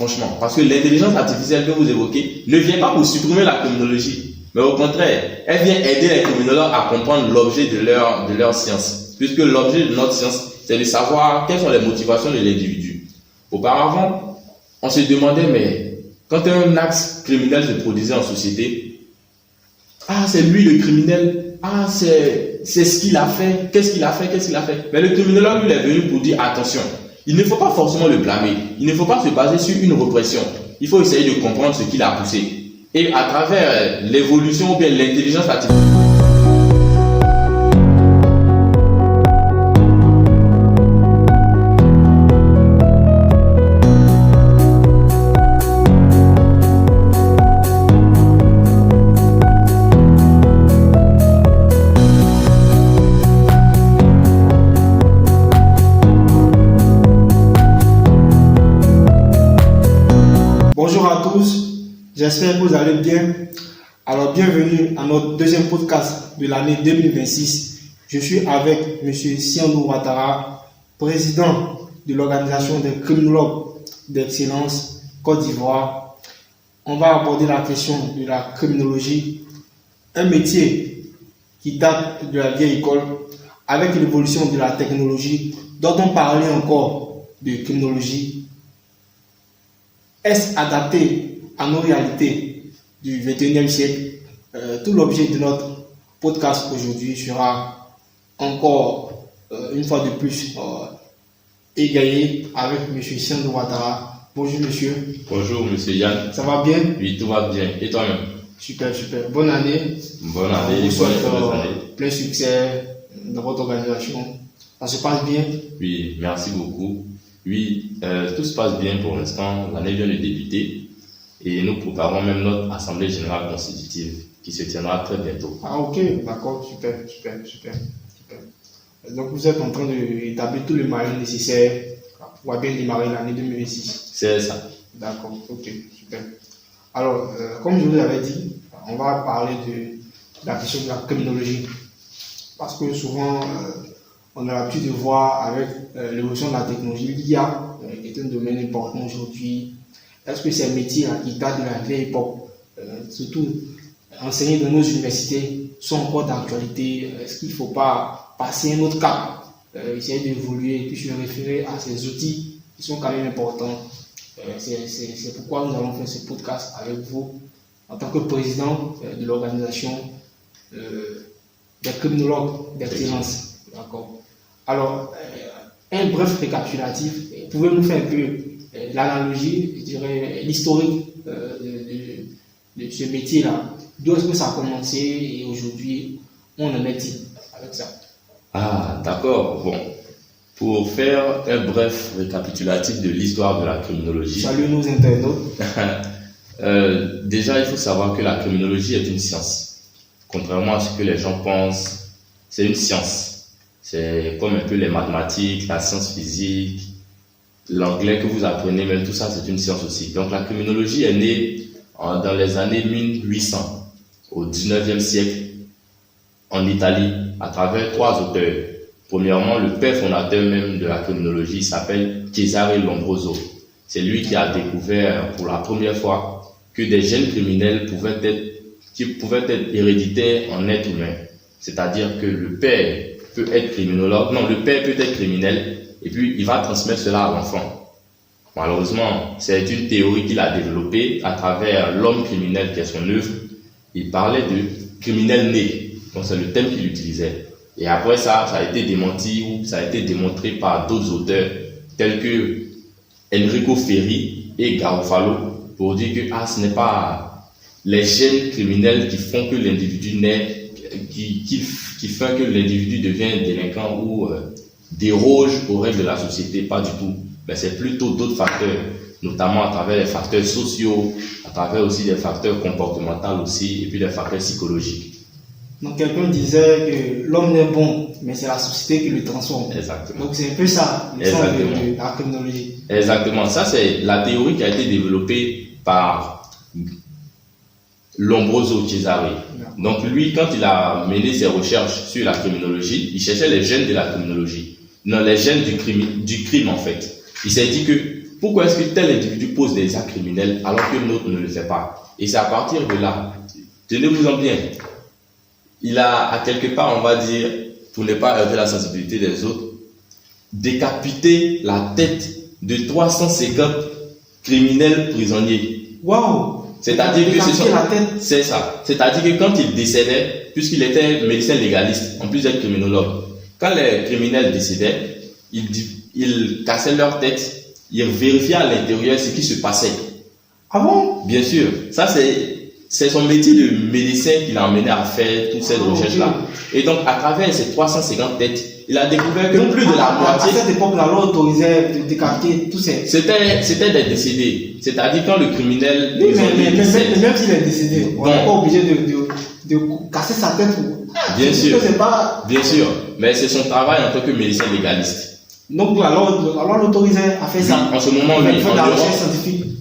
Franchement, parce que l'intelligence artificielle que vous évoquez ne vient pas pour supprimer la criminologie, mais au contraire, elle vient aider les criminologues à comprendre l'objet de leur science. Puisque l'objet de notre science, c'est de savoir quelles sont les motivations de l'individu. Auparavant, on se demandait, mais quand un acte criminel se produisait en société, c'est lui le criminel, c'est ce qu'il a fait, qu'est-ce qu'il a fait. Mais le criminologue, lui, est venu pour dire, attention, il ne faut pas forcément le blâmer, il ne faut pas se baser sur une répression, il faut essayer de comprendre ce qui l'a poussé. Et à travers l'évolution ou bien l'intelligence artificielle, Bonjour à tous, j'espère que vous allez bien. Alors bienvenue à notre deuxième podcast de l'année 2026. Je suis avec M. Siandou Ouattara, président de l'Organisation des criminologues d'excellence Côte d'Ivoire. On va aborder la question de la criminologie, un métier qui date de la vieille école avec l'évolution de la technologie. Doit-on parler encore de criminologie? Est-ce adapté à nos réalités du XXIe siècle? Tout l'objet de notre podcast aujourd'hui sera encore une fois de plus égayé avec M. Siandou Ouattara. Bonjour monsieur. Bonjour monsieur Yann. Ça va bien? Oui, tout va bien. Et toi-même? Super. Bonne année. Bonne année. Bonne année. Plein succès dans votre organisation. Ça se passe bien? Oui, merci beaucoup. Oui, tout se passe bien pour l'instant. L'année vient de débuter et nous préparons même notre assemblée générale constitutive qui se tiendra très bientôt. Ok, d'accord, super. Donc vous êtes en train d'établir tous les moyens nécessaires pour bien démarrer l'année 2026. C'est ça. D'accord, ok, super. Alors, comme je vous l'avais dit, on va parler de la question de la criminologie. Parce que souvent, on a l'habitude de voir avec l'évolution de la technologie, l'IA est un domaine important aujourd'hui. Est-ce que ces métiers qui datent de la vieille époque, surtout enseignés dans nos universités, sont encore d'actualité? Est-ce qu'il ne faut pas passer un autre cap, essayer d'évoluer et puis se référer à ces outils qui sont quand même importants? C'est pourquoi nous allons faire ce podcast avec vous en tant que président de l'organisation des criminologues d'excellence. D'accord. Alors, un bref récapitulatif. Pouvez-vous faire un peu l'analogie, je dirais, l'historique de ce métier-là? D'où est-ce que ça a commencé et aujourd'hui, on en est-il avec ça? D'accord. Bon, pour faire un bref récapitulatif de l'histoire de la criminologie. Salut nos internautes. Déjà, il faut savoir que la criminologie est une science. Contrairement à ce que les gens pensent, c'est une science. C'est comme un peu les mathématiques, la science physique, l'anglais que vous apprenez, même tout ça, c'est une science aussi. Donc la criminologie est née dans les années 1800, au 19e siècle, en Italie, à travers 3 auteurs. Premièrement, le père fondateur même de la criminologie s'appelle Cesare Lombroso. C'est lui qui a découvert pour la première fois que des gènes criminels pouvaient être héréditaires en être humain. C'est-à-dire que le père peut être criminologue, non, le père peut être criminel et puis il va transmettre cela à l'enfant. Malheureusement, c'est une théorie qu'il a développée à travers l'homme criminel qui est son œuvre. Il parlait de criminel né, donc c'est le thème qu'il utilisait. Et après ça a été démenti ou ça a été démontré par d'autres auteurs tels que Enrico Ferri et Garofalo pour dire que ce n'est pas les gènes criminels qui font que l'individu naît, qui fait que l'individu devient délinquant ou déroge aux règles de la société, pas du tout. Mais c'est plutôt d'autres facteurs, notamment à travers les facteurs sociaux, à travers aussi des facteurs comportementaux aussi, et puis des facteurs psychologiques. Donc quelqu'un disait que l'homme n'est bon, mais c'est la société qui le transforme. Exactement. Donc c'est un peu ça, le sens de la criminologie. Exactement. Ça, c'est la théorie qui a été développée par Lombroso Cesare. Donc lui, quand il a mené ses recherches sur la criminologie, il cherchait les gènes de la criminologie. Non, les gènes du crime en fait. Il s'est dit que pourquoi est-ce que tel individu pose des actes criminels alors que l'autre ne le fait pas? Et c'est à partir de là, tenez-vous-en bien, il a à quelque part, on va dire, pour ne pas heurter la sensibilité des autres, décapité la tête de 350 criminels prisonniers. Waouh! C'est-à-dire que c'est ça. C'est-à-dire que quand il décédait, puisqu'il était médecin légaliste, en plus d'être criminologue, quand les criminels décédaient, il cassait leur tête, il vérifiait à l'intérieur ce qui se passait. Ah bon? Bien sûr. Ça, c'est son métier de médecin qui l'a emmené à faire toutes ces recherches-là. Et donc, à travers ces 350 têtes, il a découvert que plus de la moitié... À cette époque, la loi autorisait de décapiter tous ces... C'était des décédés. C'est-à-dire quand le criminel... Oui, mais même s'il est décédé, on n'est pas obligé de casser sa tête. Bien sûr. Pas... Bien sûr. Mais c'est son travail en tant que médecin légaliste. Donc la loi l'autorisait à faire ça. En ce moment, oui. En Europe,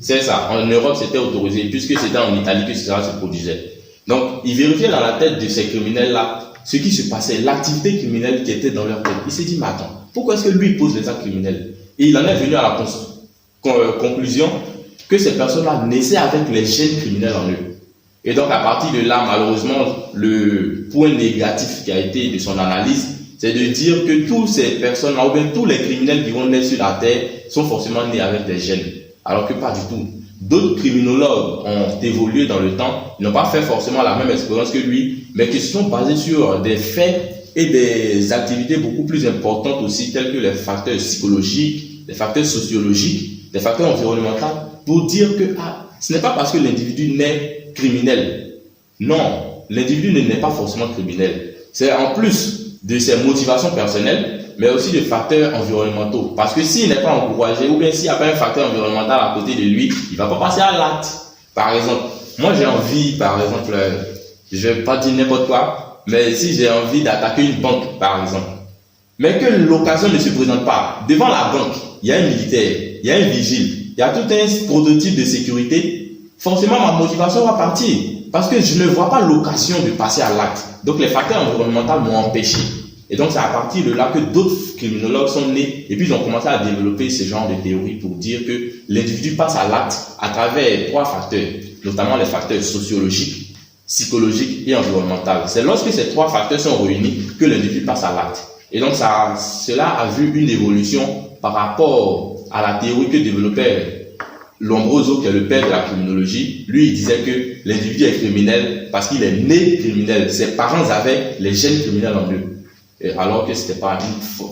c'est ça. En Europe, c'était autorisé, puisque c'était en Italie que cela se produisait. Donc, il vérifiait dans la tête de ces criminels-là ce qui se passait, l'activité criminelle qui était dans leur tête. Il s'est dit, mais attends, pourquoi est-ce que lui pose les actes criminels? Et il en est venu à la conclusion que ces personnes-là naissaient avec les gènes criminels en eux. Et donc, à partir de là, malheureusement, le point négatif qui a été de son analyse, c'est de dire que toutes ces personnes-là, ou bien tous les criminels qui vont naître sur la terre, sont forcément nés avec des gènes. Alors que pas du tout. D'autres criminologues ont évolué dans le temps, ils n'ont pas fait forcément la même expérience que lui, mais qui se sont basés sur des faits et des activités beaucoup plus importantes aussi, telles que les facteurs psychologiques, les facteurs sociologiques, les facteurs environnementaux, pour dire que ce n'est pas parce que l'individu naît criminel. Non, l'individu ne naît pas forcément criminel. C'est en plus de ses motivations personnelles, mais aussi de facteurs environnementaux. Parce que s'il n'est pas encouragé, ou bien s'il n'y a pas un facteur environnemental à côté de lui, il ne va pas passer à l'acte. Par exemple, moi j'ai envie, par exemple, je ne vais pas dire n'importe quoi, mais si j'ai envie d'attaquer une banque, par exemple, mais que l'occasion ne se présente pas, devant la banque, il y a un militaire, il y a un vigile, il y a tout un prototype de sécurité, forcément ma motivation va partir. Parce que je ne vois pas l'occasion de passer à l'acte. Donc les facteurs environnementaux m'ont empêché. Et donc c'est à partir de là que d'autres criminologues sont nés et puis ils ont commencé à développer ce genre de théorie pour dire que l'individu passe à l'acte à travers 3 facteurs, notamment les facteurs sociologiques, psychologiques et environnementaux. C'est lorsque ces 3 facteurs sont réunis que l'individu passe à l'acte. Et donc cela a vu une évolution par rapport à la théorie que développait Lombroso, qui est le père de la criminologie. Lui, il disait que l'individu est criminel parce qu'il est né criminel. Ses parents avaient les gènes criminels en eux. Alors que ce n'était pas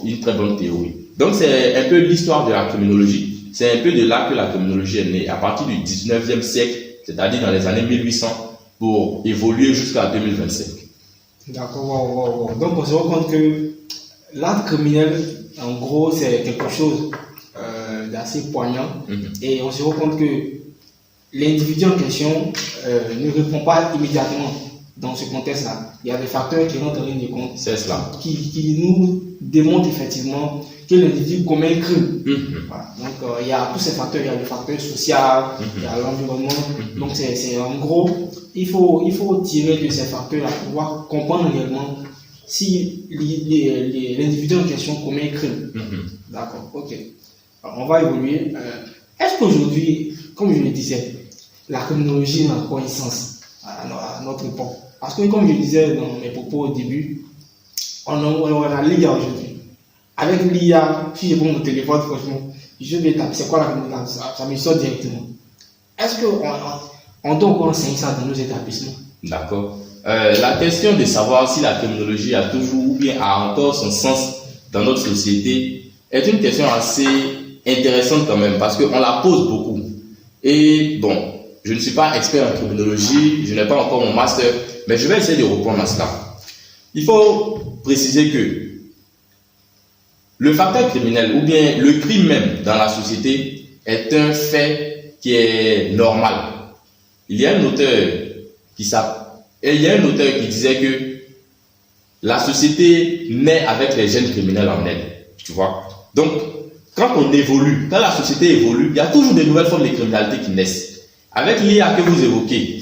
une très bonne théorie. Donc, c'est un peu l'histoire de la criminologie. C'est un peu de là que la criminologie est née, à partir du 19e siècle, c'est-à-dire dans les années 1800, pour évoluer jusqu'à 2025. D'accord, Donc, on se rend compte que l'acte criminel, en gros, c'est quelque chose d'assez poignant. Et on se rend compte que l'individu en question ne répond pas immédiatement dans ce contexte-là. Il y a des facteurs qui rentrent en ligne de compte, qui nous démontrent effectivement que l'individu commet un crime. Voilà. Donc il y a tous ces facteurs, il y a le facteur social, il y a l'environnement. Donc c'est en gros, il faut tirer de ces facteurs-là pour pouvoir comprendre réellement si l'individu en question commet un crime. D'accord, ok. Alors, on va évoluer. Est-ce qu'aujourd'hui, comme je le disais, la criminologie n'a pas un sens à notre époque? Parce que comme je disais dans mes propos au début, on a l'IA aujourd'hui. Avec l'IA, si je prends mon téléphone, franchement, je vais taper c'est quoi la criminologie, ça me sort directement. Est-ce qu'on doit encore enseigner ça dans nos établissements? D'accord. La question de savoir si la criminologie a toujours ou bien a encore son sens dans notre société est une question assez intéressante quand même, parce qu'on la pose beaucoup. Et bon, je ne suis pas expert en criminologie, je n'ai pas encore mon master, mais je vais essayer de répondre à cela. Il faut préciser que le facteur criminel, ou bien le crime même dans la société, est un fait qui est normal. Il y a un auteur qui disait que la société naît avec les gènes criminels en elle. Tu vois? Donc, quand on évolue, quand la société évolue, il y a toujours de nouvelles formes de criminalité qui naissent. Avec l'IA que vous évoquez,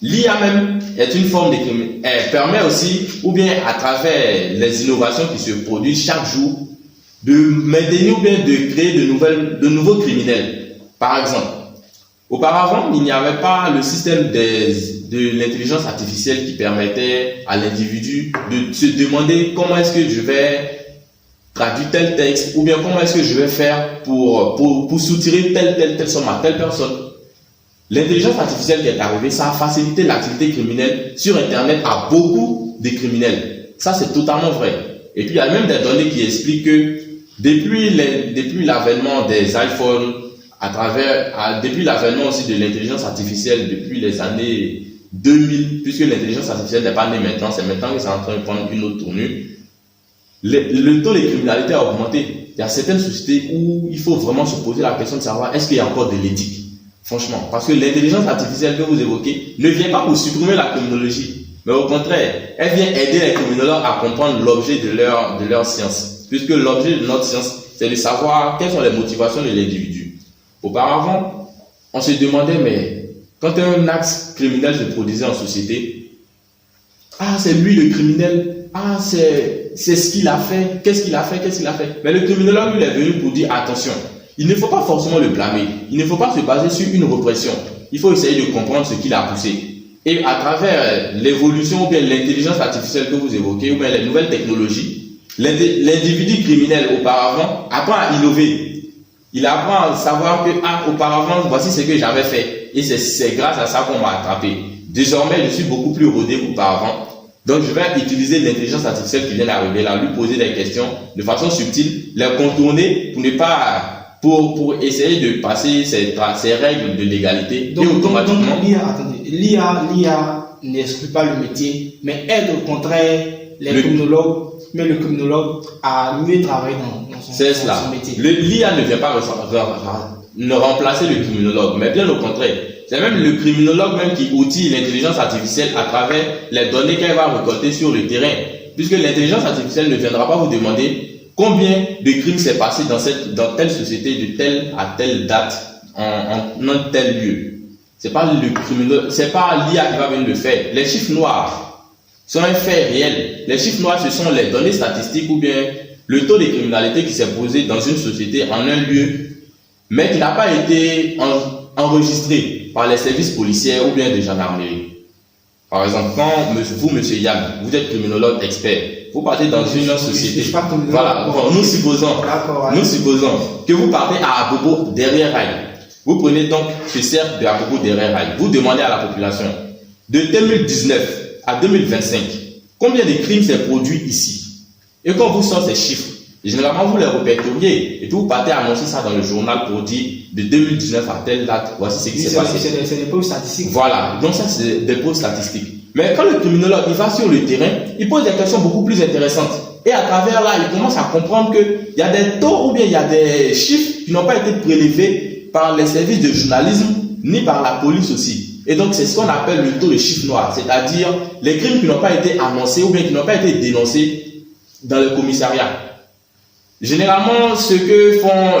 l'IA même est une forme de criminalité. Elle permet aussi, ou bien à travers les innovations qui se produisent chaque jour, de maintenir ou bien de créer de nouveaux criminels. Par exemple, auparavant, il n'y avait pas le système de l'intelligence artificielle qui permettait à l'individu de se demander comment est-ce que je vais traduire tel texte ou bien comment est-ce que je vais faire pour soutirer telle somme à telle personne. L'intelligence artificielle qui est arrivée, ça a facilité l'activité criminelle sur Internet à beaucoup de criminels. Ça, c'est totalement vrai. Et puis, il y a même des données qui expliquent que depuis l'avènement des iPhones, depuis l'avènement aussi de l'intelligence artificielle depuis les années 2000, puisque l'intelligence artificielle n'est pas née maintenant, c'est maintenant que c'est en train de prendre une autre tournure, le taux de criminalité a augmenté. Il y a certaines sociétés où il faut vraiment se poser la question de savoir est-ce qu'il y a encore de l'éthique. Franchement, parce que l'intelligence artificielle que vous évoquez ne vient pas pour supprimer la criminologie, mais au contraire, elle vient aider les criminologues à comprendre l'objet de leur science. Puisque l'objet de notre science, c'est de savoir quelles sont les motivations de l'individu. Auparavant, on se demandait, mais quand un acte criminel se produisait en société, c'est lui le criminel, c'est ce qu'il a fait, qu'est-ce qu'il a fait. Mais le criminologue, lui, est venu pour dire, attention, il ne faut pas forcément le blâmer. Il ne faut pas se baser sur une répression. Il faut essayer de comprendre ce qui l'a poussé. Et à travers l'évolution ou bien l'intelligence artificielle que vous évoquez, ou bien les nouvelles technologies, l'individu criminel auparavant apprend à innover. Il apprend à savoir que, auparavant, voici ce que j'avais fait. Et c'est grâce à ça qu'on m'a attrapé. Désormais, je suis beaucoup plus rodé qu'auparavant. Donc, je vais utiliser l'intelligence artificielle qui vient d'arriver là, lui poser des questions de façon subtile, les contourner pour ne pas... Pour essayer de passer ces règles de légalité. Donc l'IA n'exclut pas le métier, mais aide au contraire le criminologue à mieux travailler dans son métier. L'IA ne vient pas remplacer le criminologue, mais bien au contraire. C'est même le criminologue même qui outille l'intelligence artificielle à travers les données qu'elle va récolter sur le terrain. Puisque l'intelligence artificielle ne viendra pas vous demander combien de crimes s'est passé dans telle société de telle à telle date en tel lieu. C'est pas l'IA qui va venir le faire. Les chiffres noirs sont un fait réel. Les chiffres noirs, ce sont les données statistiques ou bien le taux de criminalité qui s'est posé dans une société en un lieu, mais qui n'a pas été enregistré par les services policiers ou bien de gendarmerie. Par exemple, quand vous, monsieur Yann, vous êtes criminologue expert, vous partez dans une société. Voilà, nous supposons que vous partez à Abobo derrière Rail. Vous prenez donc ce cercle de Abobo derrière Rail. Vous demandez à la population de 2019 à 2025 combien de crimes s'est produit ici. Et quand vous sortez ces chiffres, généralement vous les répertoriez et puis vous partez annoncer ça dans le journal pour dire de 2019 à telle date, voici ce qui s'est passé. C'est des preuves statistiques. Voilà, donc ça c'est des preuves statistiques. Mais quand le criminologue il va sur le terrain, il pose des questions beaucoup plus intéressantes. Et à travers là, il commence à comprendre qu'il y a des taux ou bien il y a des chiffres qui n'ont pas été prélevés par les services de journalisme ni par la police aussi. Et donc c'est ce qu'on appelle le taux de chiffre noir, c'est-à-dire les crimes qui n'ont pas été annoncés ou bien qui n'ont pas été dénoncés dans le commissariat. Généralement, ce que font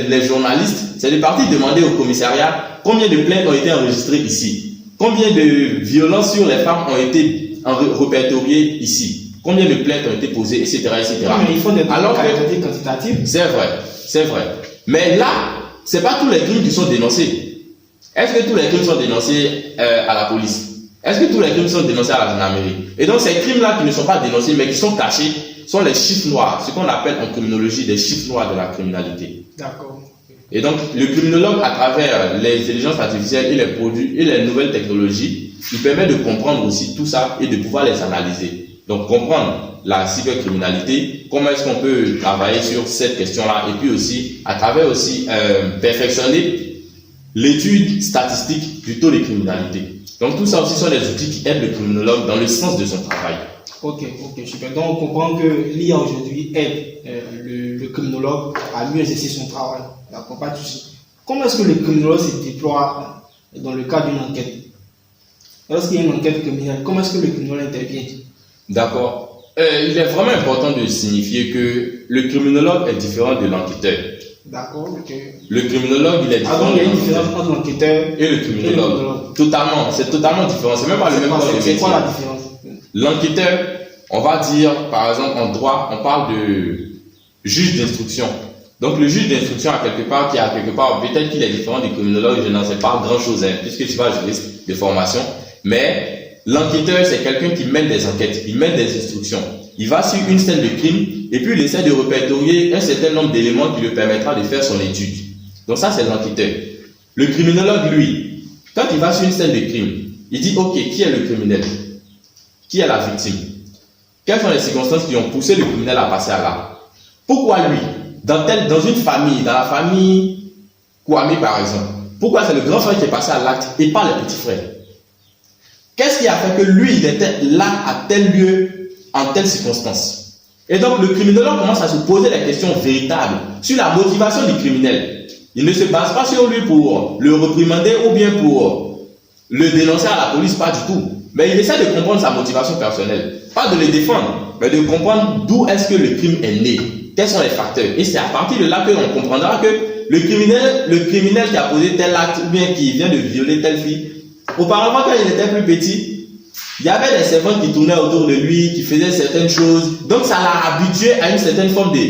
les journalistes, c'est de partir demander au commissariat combien de plaintes ont été enregistrées ici, combien de violences sur les femmes ont été répertoriées ici, combien de plaintes ont été posées, etc. etc. Oui, mais il faut des données quantitatives. C'est vrai. Mais là, ce n'est pas tous les crimes qui sont dénoncés. Est-ce que tous les crimes sont dénoncés à la police? Est-ce que tous les crimes sont dénoncés à la gendarmerie? Et donc, ces crimes-là qui ne sont pas dénoncés, mais qui sont cachés, sont les chiffres noirs, ce qu'on appelle en criminologie des chiffres noirs de la criminalité. D'accord. Et donc, le criminologue, à travers les intelligences artificielles et les produits et les nouvelles technologies, il permet de comprendre aussi tout ça et de pouvoir les analyser. Donc, comprendre la cybercriminalité, comment est-ce qu'on peut travailler sur cette question-là, et puis aussi, à travers aussi, perfectionner l'étude statistique du taux de criminalité. Donc, tout ça aussi sont des outils qui aident le criminologue dans le sens de son travail. Ok, super. Donc, on comprend que l'IA aujourd'hui aide le criminologue à mieux exercer son travail. D'accord, pas de souci. Comment est-ce que le criminologue se déploie dans le cadre d'une enquête? Lorsqu'il y a une enquête criminelle, comment est-ce que le criminologue intervient? D'accord. Il est vraiment important de signifier que le criminologue est différent de l'enquêteur. D'accord, ok. Le criminologue, il est différent. Il y a une différence entre l'enquêteur et le criminologue. Totalement, c'est totalement différent. C'est même pas le même corps de métier. C'est quoi la différence? L'enquêteur, on va dire, par exemple, en droit, on parle de juge d'instruction. Donc le juge d'instruction peut-être qu'il est différent du criminologue, je n'en sais pas grand-chose, hein, puisque je suis pas juriste de formation, mais l'enquêteur, c'est quelqu'un qui mène des enquêtes, il mène des instructions. Il va sur une scène de crime et puis il essaie de répertorier un certain nombre d'éléments qui lui permettra de faire son étude. Donc ça, c'est l'enquêteur. Le criminologue, lui, quand il va sur une scène de crime, il dit, ok, qui est le criminel? Qui est la victime? Quelles sont les circonstances qui ont poussé le criminel à passer à l'acte? Pourquoi lui? Dans une famille, dans la famille Kwame par exemple, pourquoi c'est le grand frère qui est passé à l'acte et pas le petit frère? Qu'est-ce qui a fait que lui, il était là à tel lieu, en telle circonstance? Et donc le criminologue commence à se poser les questions véritables sur la motivation du criminel. Il ne se base pas sur lui pour le réprimander ou bien pour le dénoncer à la police, pas du tout. Mais il essaie de comprendre sa motivation personnelle. Pas de le défendre, mais de comprendre d'où est-ce que le crime est né. Quels sont les facteurs? Et c'est à partir de là qu'on comprendra que le criminel qui a posé tel acte ou bien qui vient de violer telle fille, auparavant quand il était plus petit, il y avait des servantes qui tournaient autour de lui, qui faisaient certaines choses. Donc ça l'a habitué à une certaine forme de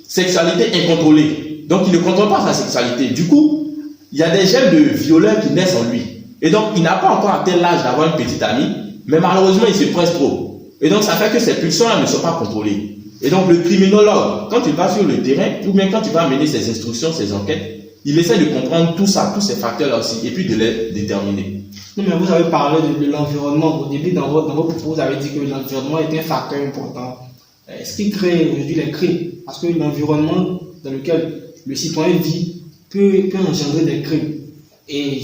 sexualité incontrôlée. Donc il ne contrôle pas sa sexualité. Du coup, il y a des gènes de violeurs qui naissent en lui. Et donc il n'a pas encore atteint l'âge d'avoir une petite amie, mais malheureusement il se presse trop. Et donc ça fait que ces pulsions-là ne sont pas contrôlées. Et donc le criminologue, quand il va sur le terrain, ou bien quand il va mener ses instructions, ses enquêtes, il essaie de comprendre tout ça, tous ces facteurs-là aussi, et puis de les déterminer. Non, mais vous avez parlé de l'environnement. Au début, dans vos propos, vous avez dit que l'environnement est un facteur important. Ce qui crée aujourd'hui les crimes, parce que l'environnement dans lequel le citoyen vit peut engendrer des crimes. Et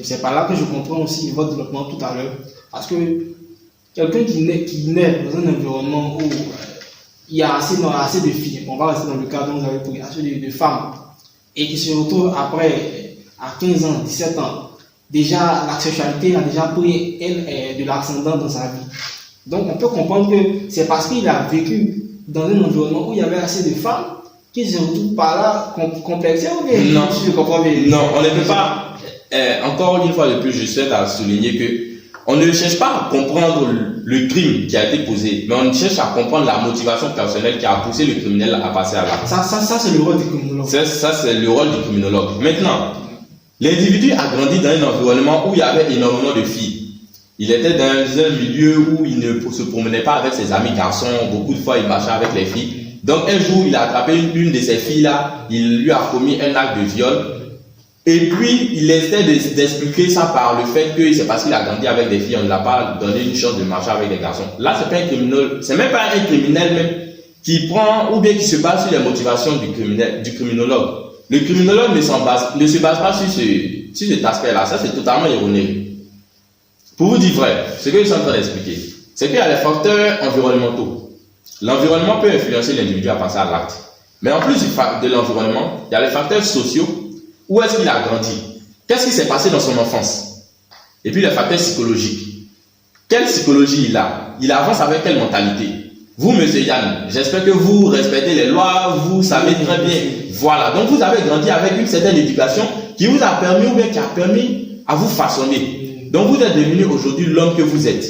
c'est par là que je comprends aussi votre développement tout à l'heure. Parce que quelqu'un qui naît dans un environnement où il y a assez de filles, on va rester dans le cas dont vous avez pris, assez de femmes, et qui se retrouve après, à 15 ans, 17 ans, déjà la sexualité a déjà pris de l'ascendant dans sa vie. Donc on peut comprendre que c'est parce qu'il a vécu dans un environnement où il y avait assez de femmes qu'il se retrouve par là complexé ou bien non, si je comprends bien. Non, on ne peut pas. Encore une fois de plus, je souhaite souligner que on ne cherche pas à comprendre le crime qui a été posé, mais on cherche à comprendre la motivation personnelle qui a poussé le criminel à passer à l'acte. Ça c'est le rôle du criminologue. Ça, c'est le rôle du criminologue. Maintenant, l'individu a grandi dans un environnement où il y avait énormément de filles. Il était dans un milieu où il ne se promenait pas avec ses amis garçons. Beaucoup de fois, il marchait avec les filles. Donc, un jour, il a attrapé une de ces filles-là. Il lui a commis un acte de viol. Et puis, il essaie d'expliquer ça par le fait que c'est parce qu'il a grandi avec des filles. On ne l'a pas donné une chance de marcher avec des garçons. Là, c'est pas un criminel. C'est même pas un criminel même qui prend ou bien qui se base sur les motivations du criminologue. Le criminologue ne se base pas sur cet aspect-là. Ça, c'est totalement erroné. Pour vous dire vrai, ce que je suis en train d'expliquer, c'est qu'il y a les facteurs environnementaux. L'environnement peut influencer l'individu à passer à l'acte. Mais en plus de l'environnement, il y a les facteurs sociaux. Où est-ce qu'il a grandi? Qu'est-ce qui s'est passé dans son enfance? Et puis les facteurs psychologiques. Quelle psychologie il a? Il avance avec quelle mentalité? Vous, monsieur Yann, j'espère que vous respectez les lois, vous savez très bien. Voilà, donc vous avez grandi avec une certaine éducation qui vous a permis ou bien qui a permis à vous façonner. Donc vous êtes devenu aujourd'hui l'homme que vous êtes.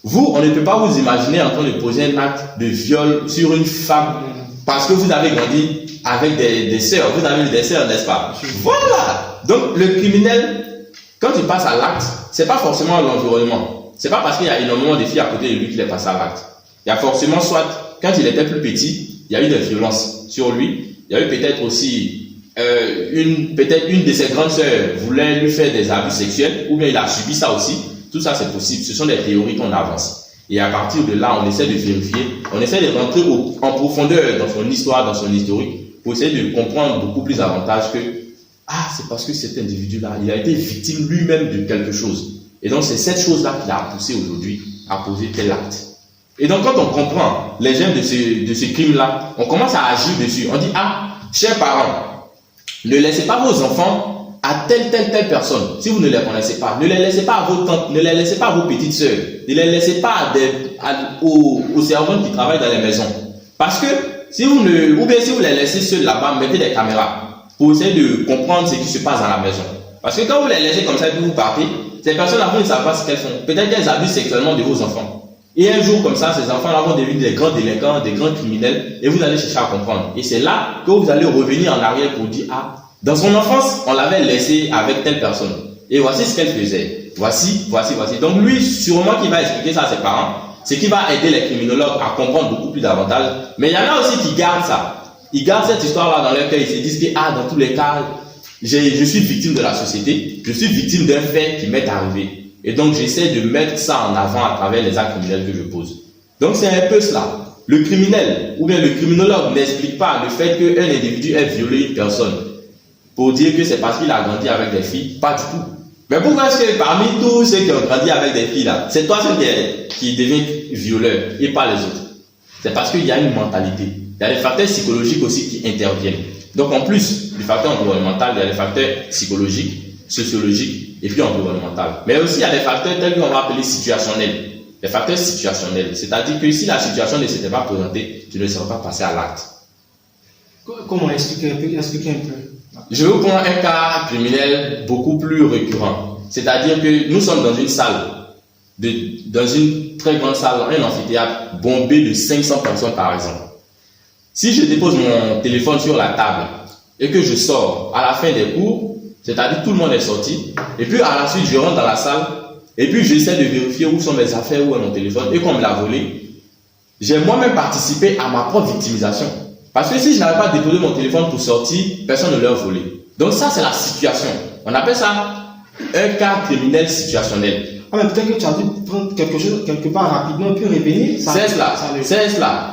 Vous, on ne peut pas vous imaginer en train de poser un acte de viol sur une femme parce que vous avez grandi avec des sœurs. Vous avez eu des sœurs, n'est-ce pas? Voilà. Donc le criminel, quand il passe à l'acte, c'est pas forcément l'environnement. C'est pas parce qu'il y a énormément de filles à côté de lui qu'il est passé à l'acte. Il y a forcément soit, quand il était plus petit, il y a eu des violences sur lui. Il y a eu peut-être aussi une de ses grandes sœurs voulait lui faire des abus sexuels, ou bien il a subi ça aussi. Tout ça, c'est possible. Ce sont des théories qu'on avance. Et à partir de là, on essaie de vérifier, on essaie de rentrer en profondeur dans son histoire, dans son historique, pour essayer de comprendre beaucoup plus davantage que c'est parce que cet individu-là, il a été victime lui-même de quelque chose. Et donc, c'est cette chose-là qui l'a poussé aujourd'hui à poser tel acte. Et donc, quand on comprend les gènes de ce crime-là, on commence à agir dessus. On dit, chers parents, ne laissez pas vos enfants à telle personne. Si vous ne les connaissez pas, ne les laissez pas à vos tantes, ne les laissez pas à vos petites sœurs, ne les laissez pas aux servantes qui travaillent dans les maisons. Parce que si vous les laissez seuls là-bas, mettez des caméras pour essayer de comprendre ce qui se passe dans la maison. Parce que quand vous les laissez comme ça et que vous partez, ces personnes-là, vous ne savez pas ce qu'elles font. Peut-être qu'elles abusent sexuellement de vos enfants. Et un jour comme ça, ces enfants-là vont devenir des grands délinquants, des grands criminels, et vous allez chercher à comprendre. Et c'est là que vous allez revenir en arrière pour dire, ah, dans son enfance, on l'avait laissé avec telle personne. Et voici ce qu'elle faisait. Voici. Donc lui, sûrement qu'il va expliquer ça à ses parents, c'est qu'il va aider les criminologues à comprendre beaucoup plus davantage. Mais il y en a aussi qui gardent ça. Ils gardent cette histoire-là dans leur cœur. Ils se disent que, ah, dans tous les cas, je suis victime de la société, je suis victime d'un fait qui m'est arrivé. Et donc, j'essaie de mettre ça en avant à travers les actes criminels que je pose. Donc, c'est un peu cela. Le criminel, ou bien le criminologue n'explique pas le fait qu'un individu ait violé une personne pour dire que c'est parce qu'il a grandi avec des filles. Pas du tout. Mais pourquoi est-ce que parmi tous ceux qui ont grandi avec des filles là, c'est toi seul qui devient violeur et pas les autres? C'est parce qu'il y a une mentalité. Il y a des facteurs psychologiques aussi qui interviennent. Donc, en plus du facteur environnemental, il y a des facteurs psychologiques, sociologiques, et puis environnemental. Mais aussi, il y a des facteurs tels qu'on va appeler situationnels. Les facteurs situationnels, c'est-à-dire que si la situation ne s'était pas présentée, tu ne serais pas passé à l'acte. Comment expliquer un peu? Je vais vous prendre un cas criminel beaucoup plus récurrent. C'est-à-dire que nous sommes dans une salle, dans une très grande salle, un amphithéâtre bombé de 500 personnes par exemple. Si je dépose mon téléphone sur la table et que je sors à la fin des cours, c'est-à-dire tout le monde est sorti, et puis à la suite je rentre dans la salle, et puis j'essaie de vérifier où sont mes affaires, où est mon téléphone, et qu'on me l'a volé, j'ai moi-même participé à ma propre victimisation. Parce que si je n'avais pas déposé mon téléphone pour sortir, personne ne l'a volé. Donc ça c'est la situation. On appelle ça un cas criminel situationnel. Ah mais peut-être que tu as dû prendre quelque chose quelque part rapidement, puis revenir. C'est cela.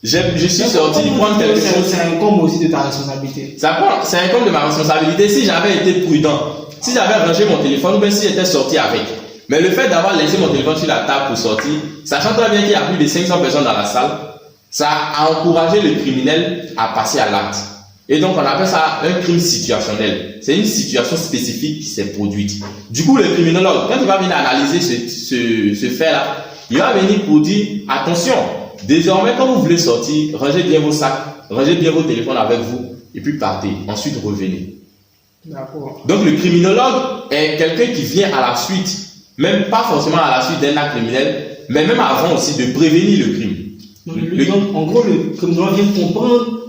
Je suis sorti prendre quelque chose. C'est un compte aussi de ta responsabilité. C'est un compte de ma responsabilité si j'avais été prudent. Si j'avais rangé mon téléphone ou bien si j'étais sorti avec. Mais le fait d'avoir laissé mon téléphone sur la table pour sortir, sachant très bien qu'il y a plus de 500 personnes dans la salle, ça a encouragé le criminel à passer à l'acte. Et donc on appelle ça un crime situationnel. C'est une situation spécifique qui s'est produite. Du coup, le criminologue, quand il va venir analyser ce fait-là, il va venir pour dire, attention, désormais, quand vous voulez sortir, rangez bien vos sacs, rangez bien vos téléphones avec vous, et puis partez. Ensuite, revenez. D'accord. Donc, le criminologue est quelqu'un qui vient à la suite, même pas forcément à la suite d'un acte criminel, mais même avant aussi de prévenir le crime. Donc, en gros, le criminologue vient comprendre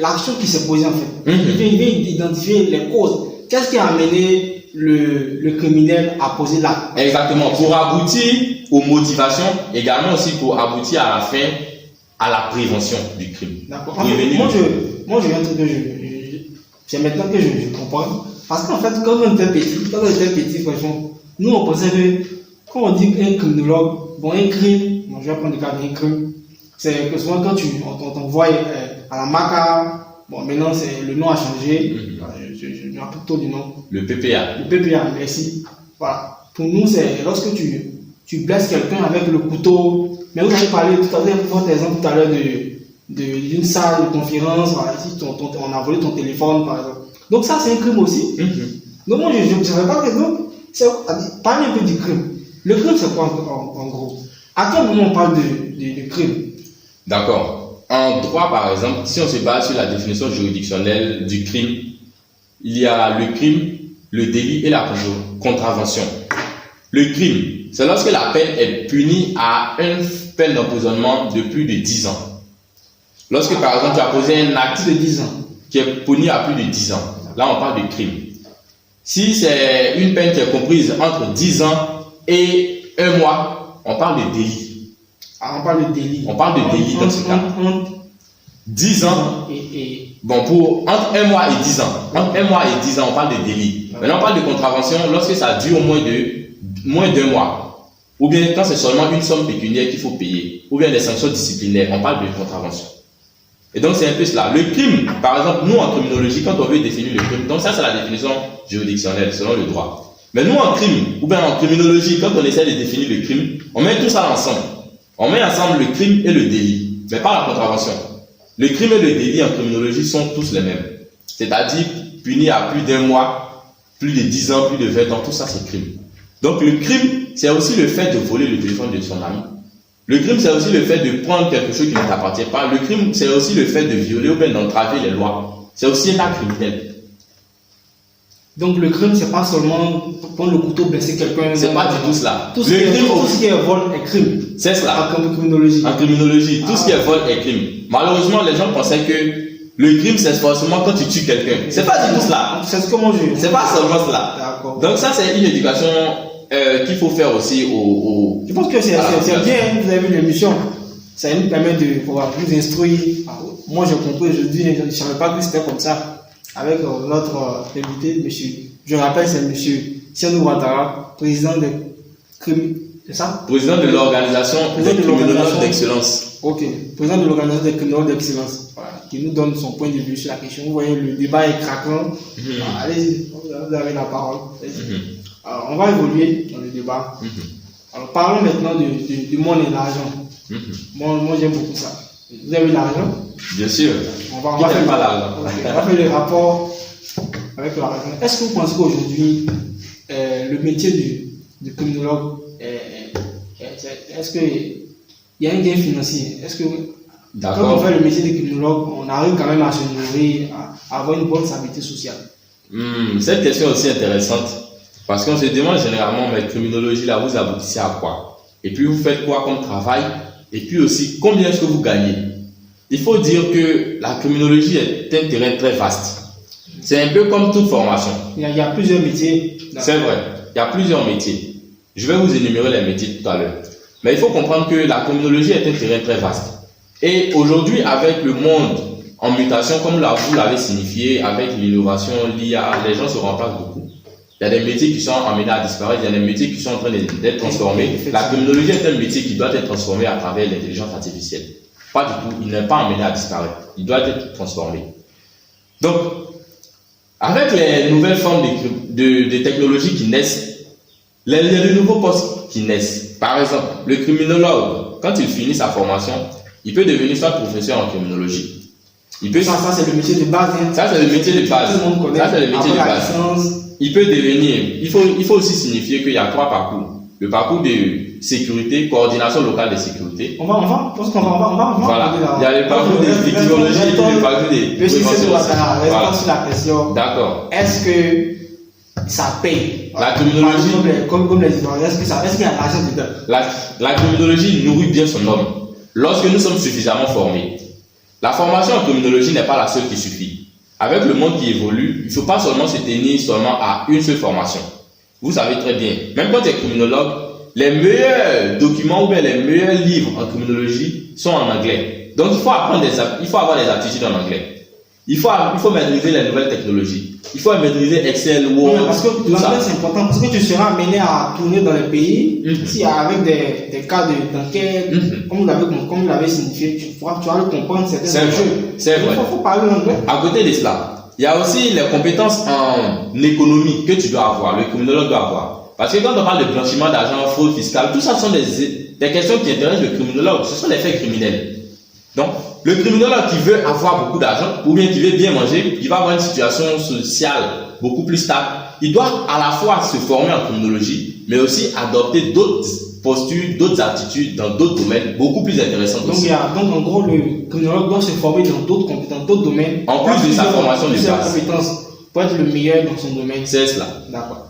l'action qui s'est posée en fait. Il vient identifier les causes. Qu'est-ce qui a amené le criminel à poser l'acte? Exactement. Pour aboutir aux motivations, également aussi pour aboutir à la fin, à la prévention du crime. D'accord. Moi, je viens de c'est maintenant que je comprends. Parce qu'en fait, quand on était petit, franchement, nous on pensait que quand on dit un criminologue, bon, un crime, bon, je vais prendre le cas d'un crime, c'est que souvent quand on voit à la MACA, bon, maintenant le nom a changé, je me rappelle plutôt du nom. Le PPA. Le PPA, merci. Voilà. Pour nous, c'est lorsque tu blesses quelqu'un avec le couteau, mais vous avez parlé tout à l'heure, votre exemple tout à l'heure d'une salle de conférence, voilà, ici on a volé ton téléphone par exemple. Donc ça c'est un crime aussi. Donc moi je ne savais pas que donc, parlez un peu du crime. Le crime c'est quoi en gros? À quel moment on parle de crime? D'accord. En droit par exemple, si on se base sur la définition juridictionnelle du crime, il y a le crime, le délit et la contravention. Le crime, c'est lorsque la peine est punie à une peine d'emprisonnement de plus de 10 ans. Lorsque par exemple tu as posé un acte de 10 ans qui est puni à plus de 10 ans, là on parle de crime. Si c'est une peine qui est comprise entre 10 ans et 1 mois, on parle de délit. On parle de délit. On parle de délit dans ce cas. 10 ans. Bon, entre 1 mois et 10 ans. Entre 1 mois et 10 ans, on parle de délit. Maintenant, on parle de contravention lorsque ça dure moins d'1 mois. Ou bien quand c'est seulement une somme pécuniaire qu'il faut payer. Ou bien des sanctions disciplinaires. On parle de contravention. Et donc, c'est un peu cela. Le crime, par exemple, nous en criminologie, quand on veut définir le crime, donc ça, c'est la définition juridictionnelle selon le droit. Mais nous en crime, ou bien en criminologie, quand on essaie de définir le crime, on met tout ça ensemble. On met ensemble le crime et le délit, mais pas la contravention. Le crime et le délit en criminologie sont tous les mêmes. C'est-à-dire punis à plus d'1 mois, plus de 10 ans, plus de 20 ans, tout ça c'est crime. Donc le crime, c'est aussi le fait de voler le téléphone de son ami. Le crime, c'est aussi le fait de prendre quelque chose qui ne t'appartient pas. Le crime, c'est aussi le fait de violer ou bien d'entraver les lois. C'est aussi un acte criminel. Donc le crime, c'est pas seulement prendre le couteau, blesser quelqu'un. C'est pas du tout cela. Tout ce qui est vol est crime. C'est cela. En criminologie. En criminologie, tout ce qui est vol est crime. Malheureusement, les gens pensaient que le crime, c'est forcément quand tu tues quelqu'un. C'est pas du tout cela. C'est ce que moi je. C'est pas seulement cela. D'accord. Donc ça, c'est une éducation qu'il faut faire aussi au. Je pense que c'est bien, hein, vous avez vu l'émission. Ça nous permet de pouvoir vous instruire. Moi, j'ai compris aujourd'hui, je ne savais pas que c'était comme ça. Avec notre invité, monsieur, je rappelle, c'est monsieur Sianou Ouattara, président de c'est ça? Président de l'organisation des criminologues d'excellence. Ok, président de l'organisation des criminologues d'excellence, voilà, qui nous donne son point de vue sur la question. Vous voyez, le débat est craquant. Allez-y, vous avez la parole. Alors, on va évoluer dans le débat. Alors, parlons maintenant du monde et de l'argent. Moi, j'aime beaucoup ça. Vous avez l'argent? Bien sûr. On va faire le rapport avec l'argent. Est-ce que vous pensez qu'aujourd'hui, le métier du criminologue, est-ce qu'il y a un gain financier? Est-ce que quand on fait le métier de criminologue, on arrive quand même à se nourrir, à avoir une bonne stabilité sociale? Cette question est aussi intéressante parce qu'on se demande généralement, mais criminologie là, vous aboutissez à quoi? Et puis vous faites quoi comme travail? Et puis aussi, combien est-ce que vous gagnez? Il faut dire que la criminologie est un terrain très vaste. C'est un peu comme toute formation. Il y a plusieurs métiers. C'est vrai, il y a plusieurs métiers. Je vais vous énumérer les métiers tout à l'heure. Mais il faut comprendre que la criminologie est un terrain très vaste. Et aujourd'hui, avec le monde en mutation, comme vous l'avez signifié, avec l'innovation, l'IA, les gens se remplacent beaucoup. Il y a des métiers qui sont amenés à disparaître, il y a des métiers qui sont en train d'être transformés. La criminologie est un métier qui doit être transformé à travers l'intelligence artificielle. Pas du tout, il n'est pas amené à disparaître. Il doit être transformé. Donc, avec les nouvelles formes de technologies qui naissent, les nouveaux postes qui naissent, par exemple, le criminologue, quand il finit sa formation, il peut devenir soit professeur en criminologie. Ça, c'est le métier de base. Hein. Ça, c'est le métier de base. Tout le monde connaît. Ça, c'est le métier de base. Il peut devenir, il faut aussi signifier qu'il y a 3 parcours. Le parcours de sécurité, coordination locale de sécurité. On va. Voilà. Il y a le parcours de victimologie et le parcours de prévention. Voilà. Sur la question. D'accord. Est-ce que ça paye? La criminologie. Comme les histoires, est-ce qu'il y a l'argent dedans? La criminologie nourrit bien son homme. Lorsque nous sommes suffisamment formés. La formation en criminologie n'est pas la seule qui suffit. Avec le monde qui évolue, il ne faut pas seulement se tenir seulement à une seule formation. Vous savez très bien, même quand tu es criminologue, les meilleurs documents ou bien les meilleurs livres en criminologie sont en anglais. Donc il faut avoir des aptitudes en anglais. Il faut maîtriser les nouvelles technologies. Il faut maîtriser Excel, Word. Oui, parce que l'anglais c'est important, parce que tu seras amené à tourner dans les pays, si avec des cas d'enquête, comme vous l'avez signifié, tu vas le comprendre certains enjeux. C'est vrai. Il faut parler anglais. À côté de cela, il y a aussi les compétences en économie que tu dois avoir, le criminologue doit avoir. Parce que quand on parle de blanchiment d'argent, fraude fiscale, tout ça sont des questions qui intéressent le criminologue. Ce sont des faits criminels. Donc, le criminologue qui veut avoir beaucoup d'argent ou bien qui veut bien manger, qui va avoir une situation sociale beaucoup plus stable, il doit à la fois se former en criminologie, mais aussi adopter d'autres postures, d'autres attitudes dans d'autres domaines beaucoup plus intéressants aussi. Donc en gros, le criminologue doit se former dans d'autres compétences, d'autres domaines. En plus de sa formation de base. Compétences pour être le meilleur dans son domaine. C'est cela. D'accord.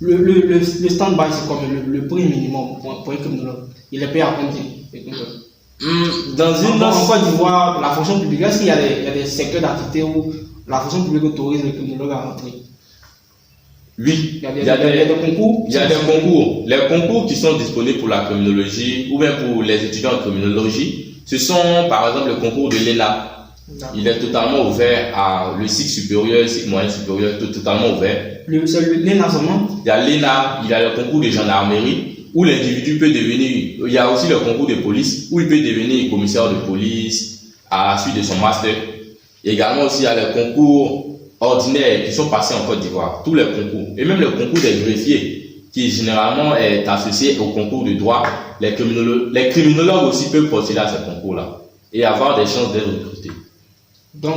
Le stand-by, c'est comme le prix minimum pour un criminologue. Il est payé à combien? En Côte d'Ivoire, la fonction publique, est-ce qu'il y a des secteurs d'activité où la fonction publique autorise les criminologues à rentrer? Oui, il y a des concours. Il y a des concours. Les concours qui sont disponibles pour la criminologie ou bien pour les étudiants en criminologie, ce sont par exemple le concours de l'ENA. Il est totalement ouvert à le cycle supérieur, le cycle moyen supérieur, totalement ouvert. C'est l'ENA seulement? Il y a l'ENA, il y a le concours de gendarmerie où l'individu peut devenir, il y a aussi le concours de police où il peut devenir commissaire de police à la suite de son master. Également aussi il y a les concours ordinaires qui sont passés en Côte d'Ivoire, tous les concours, et même le concours des greffiers qui généralement est associé au concours de droit. Les criminologues aussi peuvent postuler à ce concours-là et avoir des chances d'être recrutés. Donc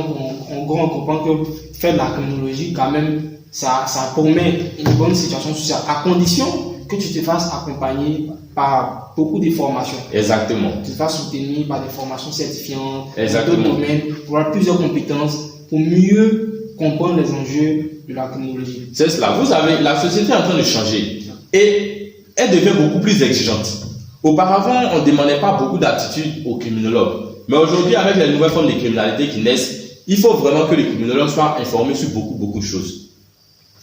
en gros on comprend que faire de la criminologie quand même ça promet une bonne situation sociale à condition que tu te fasses accompagner par beaucoup de formations. Exactement. Tu te fasses soutenir par des formations certifiantes, exactement, dans d'autres domaines, pour avoir plusieurs compétences, pour mieux comprendre les enjeux de la criminologie. C'est cela. Vous savez, la société est en train de changer et elle devient beaucoup plus exigeante. Auparavant, on ne demandait pas beaucoup d'aptitude aux criminologues. Mais aujourd'hui, avec les nouvelles formes de criminalité qui naissent, il faut vraiment que les criminologues soient informés sur beaucoup de choses.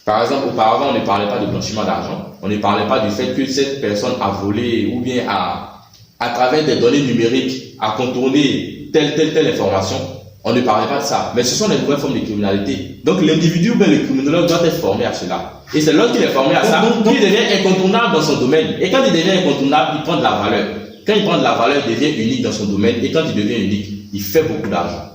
Par exemple, auparavant, on ne parlait pas de blanchiment d'argent. On ne parlait pas du fait que cette personne a volé ou bien à travers des données numériques, a contourné telle information. On ne parlait pas de ça. Mais ce sont les nouvelles formes de criminalité. Donc, l'individu ou bien le criminologue doit être formé à cela. Et c'est lorsqu'il est formé à ça qu'il devient incontournable dans son domaine. Et quand il devient incontournable, il prend de la valeur. Quand il prend de la valeur, il devient unique dans son domaine. Et quand il devient unique, il fait beaucoup d'argent.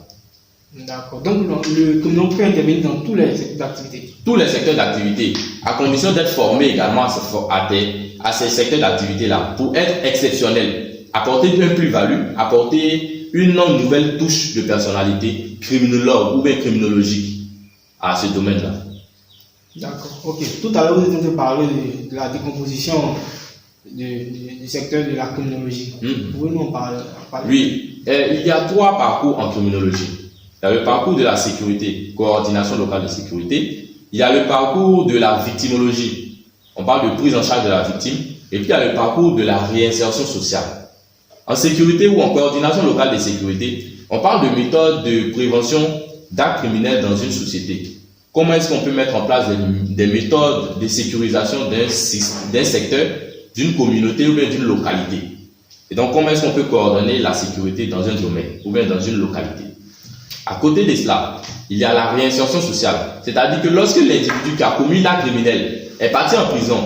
D'accord. Donc, le criminologue peut intervenir dans tous les secteurs d'activité. Tous les secteurs d'activité, à condition d'être formé également à ces secteurs d'activité-là, pour être exceptionnel, apporter une plus-value, apporter une nouvelle touche de personnalité criminologue ou bien criminologique à ce domaine-là. D'accord, ok. Tout à l'heure, vous êtes en train de parler de la décomposition du secteur de la criminologie. Pouvez-vous en parler? Oui, il y a 3 parcours en criminologie. Il y a le parcours de la sécurité, coordination locale de sécurité. Il y a le parcours de la victimologie. On parle de prise en charge de la victime. Et puis il y a le parcours de la réinsertion sociale. En sécurité ou en coordination locale de sécurité, on parle de méthodes de prévention d'actes criminels dans une société. Comment est-ce qu'on peut mettre en place des méthodes de sécurisation d'un secteur, d'une communauté ou bien d'une localité. Et donc, comment est-ce qu'on peut coordonner la sécurité dans un domaine ou bien dans une localité. À côté de cela, il y a la réinsertion sociale. C'est-à-dire que lorsque l'individu qui a commis l'acte criminel est parti en prison,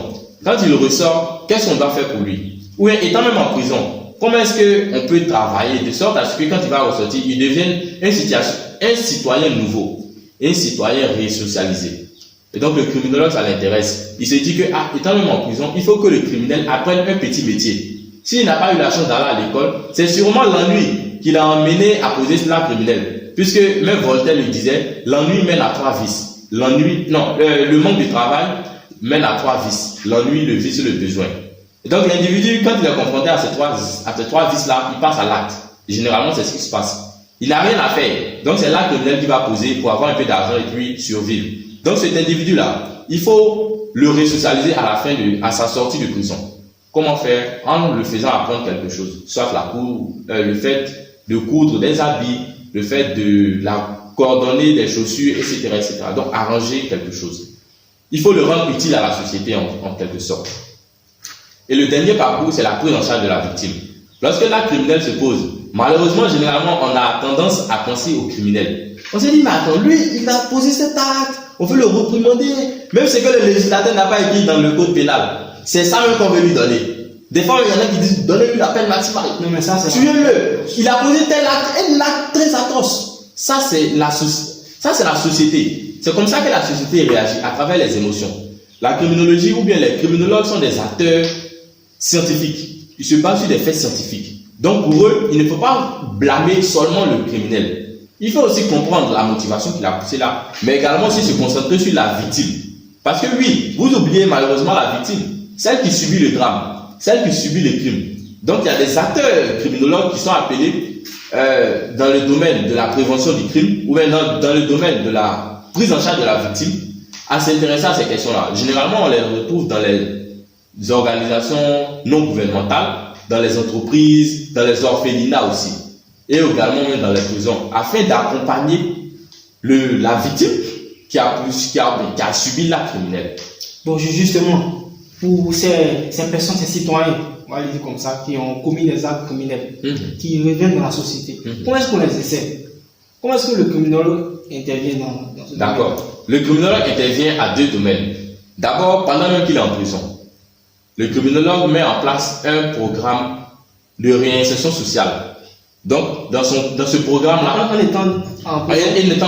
quand il ressort, qu'est-ce qu'on doit faire pour lui? Ou bien, étant même en prison, comment est-ce qu'on peut travailler de sorte à ce que quand il va ressortir, il devienne un citoyen nouveau, un citoyen résocialisé. Et donc le criminologue, ça l'intéresse. Il se dit que, étant même en prison, il faut que le criminel apprenne un petit métier. S'il n'a pas eu la chance d'aller à l'école, c'est sûrement l'ennui qui l'a emmené à poser l'acte criminel. Puisque même Voltaire le disait, l'ennui mène à 3 vices. Le manque de travail mène à 3 vices. L'ennui, le vice et le besoin. Et donc l'individu, quand il est confronté à ces trois vices-là, il passe à l'acte. Généralement, c'est ce qui se passe. Il n'a rien à faire. Donc c'est l'acte criminel qu'il va poser pour avoir un peu d'argent et puis survivre. Donc cet individu-là, il faut le resocialiser à sa sortie de prison. Comment faire? En le faisant apprendre quelque chose. Soit le fait de coudre des habits, le fait de coordonner des chaussures, etc., etc. Donc arranger quelque chose. Il faut le rendre utile à la société en quelque sorte. Et le dernier parcours, c'est la prise en charge de la victime. Lorsque l'acte criminel se pose, malheureusement, généralement, on a tendance à penser au criminel. On se dit, mais attends, lui, il a posé cet acte, on veut le réprimander. Même ce que le législateur n'a pas écrit dans le code pénal, c'est ça même qu'on veut lui donner. Des fois, il y en a qui disent, donnez-lui la peine maximale. Non, mais ça, c'est... Tuez-le. Il a posé tel acte, un acte très atroce. Ça, c'est la société. C'est comme ça que la société réagit, à travers les émotions. La criminologie ou bien les criminologues sont des acteurs scientifiques. Ils se basent sur des faits scientifiques. Donc pour eux, il ne faut pas blâmer seulement le criminel. Il faut aussi comprendre la motivation qui l'a poussé là, mais également aussi se concentrer sur la victime. Parce que oui, vous oubliez malheureusement la victime, celle qui subit le drame, celle qui subit les crimes. Donc il y a des acteurs criminologues qui sont appelés dans le domaine de la prévention du crime ou bien dans le domaine de la prise en charge de la victime à s'intéresser à ces questions-là. Généralement, on les retrouve dans les organisations non gouvernementales, dans les entreprises, dans les orphelinats aussi, et également même dans les prisons, afin d'accompagner la victime qui a subi l'acte criminel. Donc justement, pour ces personnes, ces citoyens, on va le dire comme ça, qui ont commis des actes criminels, qui reviennent dans la société, comment est-ce qu'on les essaie? Comment est-ce que le criminologue intervient dans ce domaine? D'accord. Le criminologue intervient à 2 domaines. D'abord, pendant même qu'il est en prison, le criminologue met en place un programme de réinsertion sociale. Donc, dans ce programme-là, en étant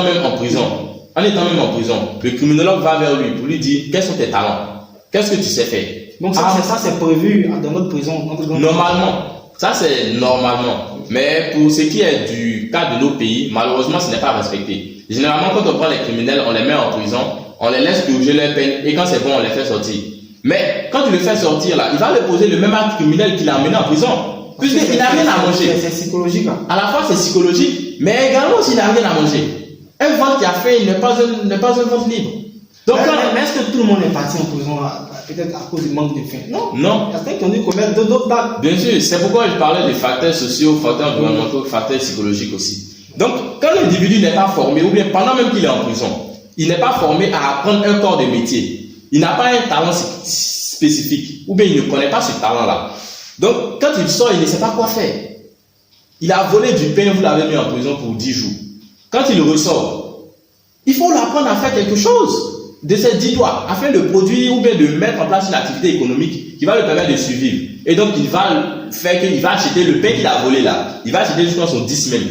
même en prison, le criminologue va vers lui pour lui dire quels sont tes talents, qu'est-ce que tu sais faire. Donc ça c'est prévu dans notre prison. Normalement, ça c'est normalement. Mais pour ce qui est du cas de nos pays, malheureusement, ce n'est pas respecté. Généralement, quand on prend les criminels, on les met en prison, on les laisse purger leur peine et quand c'est bon, on les fait sortir. Mais quand tu le fais sortir là, il va lui poser le même acte criminel qu'il a amené en prison. Puisqu'il n'a rien à manger. C'est psychologique. Hein. À la fois c'est psychologique, mais également s'il n'a rien à manger. Un ventre qui a faim n'est pas un ventre libre. Donc, mais est-ce que tout le monde est parti en prison peut-être à cause du manque de faim? Non. Non. Il y a certains qui ont dû commettre d'autres actes. Bien sûr, c'est pourquoi je parlais des facteurs sociaux, facteurs environnementaux, facteurs psychologiques aussi. Donc, quand l'individu n'est pas formé, ou bien pendant même qu'il est en prison, il n'est pas formé à apprendre un corps de métier, il n'a pas un talent spécifique, ou bien il ne connaît pas ce talent-là. Donc, quand il sort, il ne sait pas quoi faire. Il a volé du pain, vous l'avez mis en prison pour 10 jours. Quand il ressort, il faut l'apprendre à faire quelque chose de ses 10 doigts, afin de produire ou bien de mettre en place une activité économique qui va lui permettre de survivre. Et donc, il va faire qu'il va acheter le pain qu'il a volé là, il va acheter jusqu'à son 10 semaines.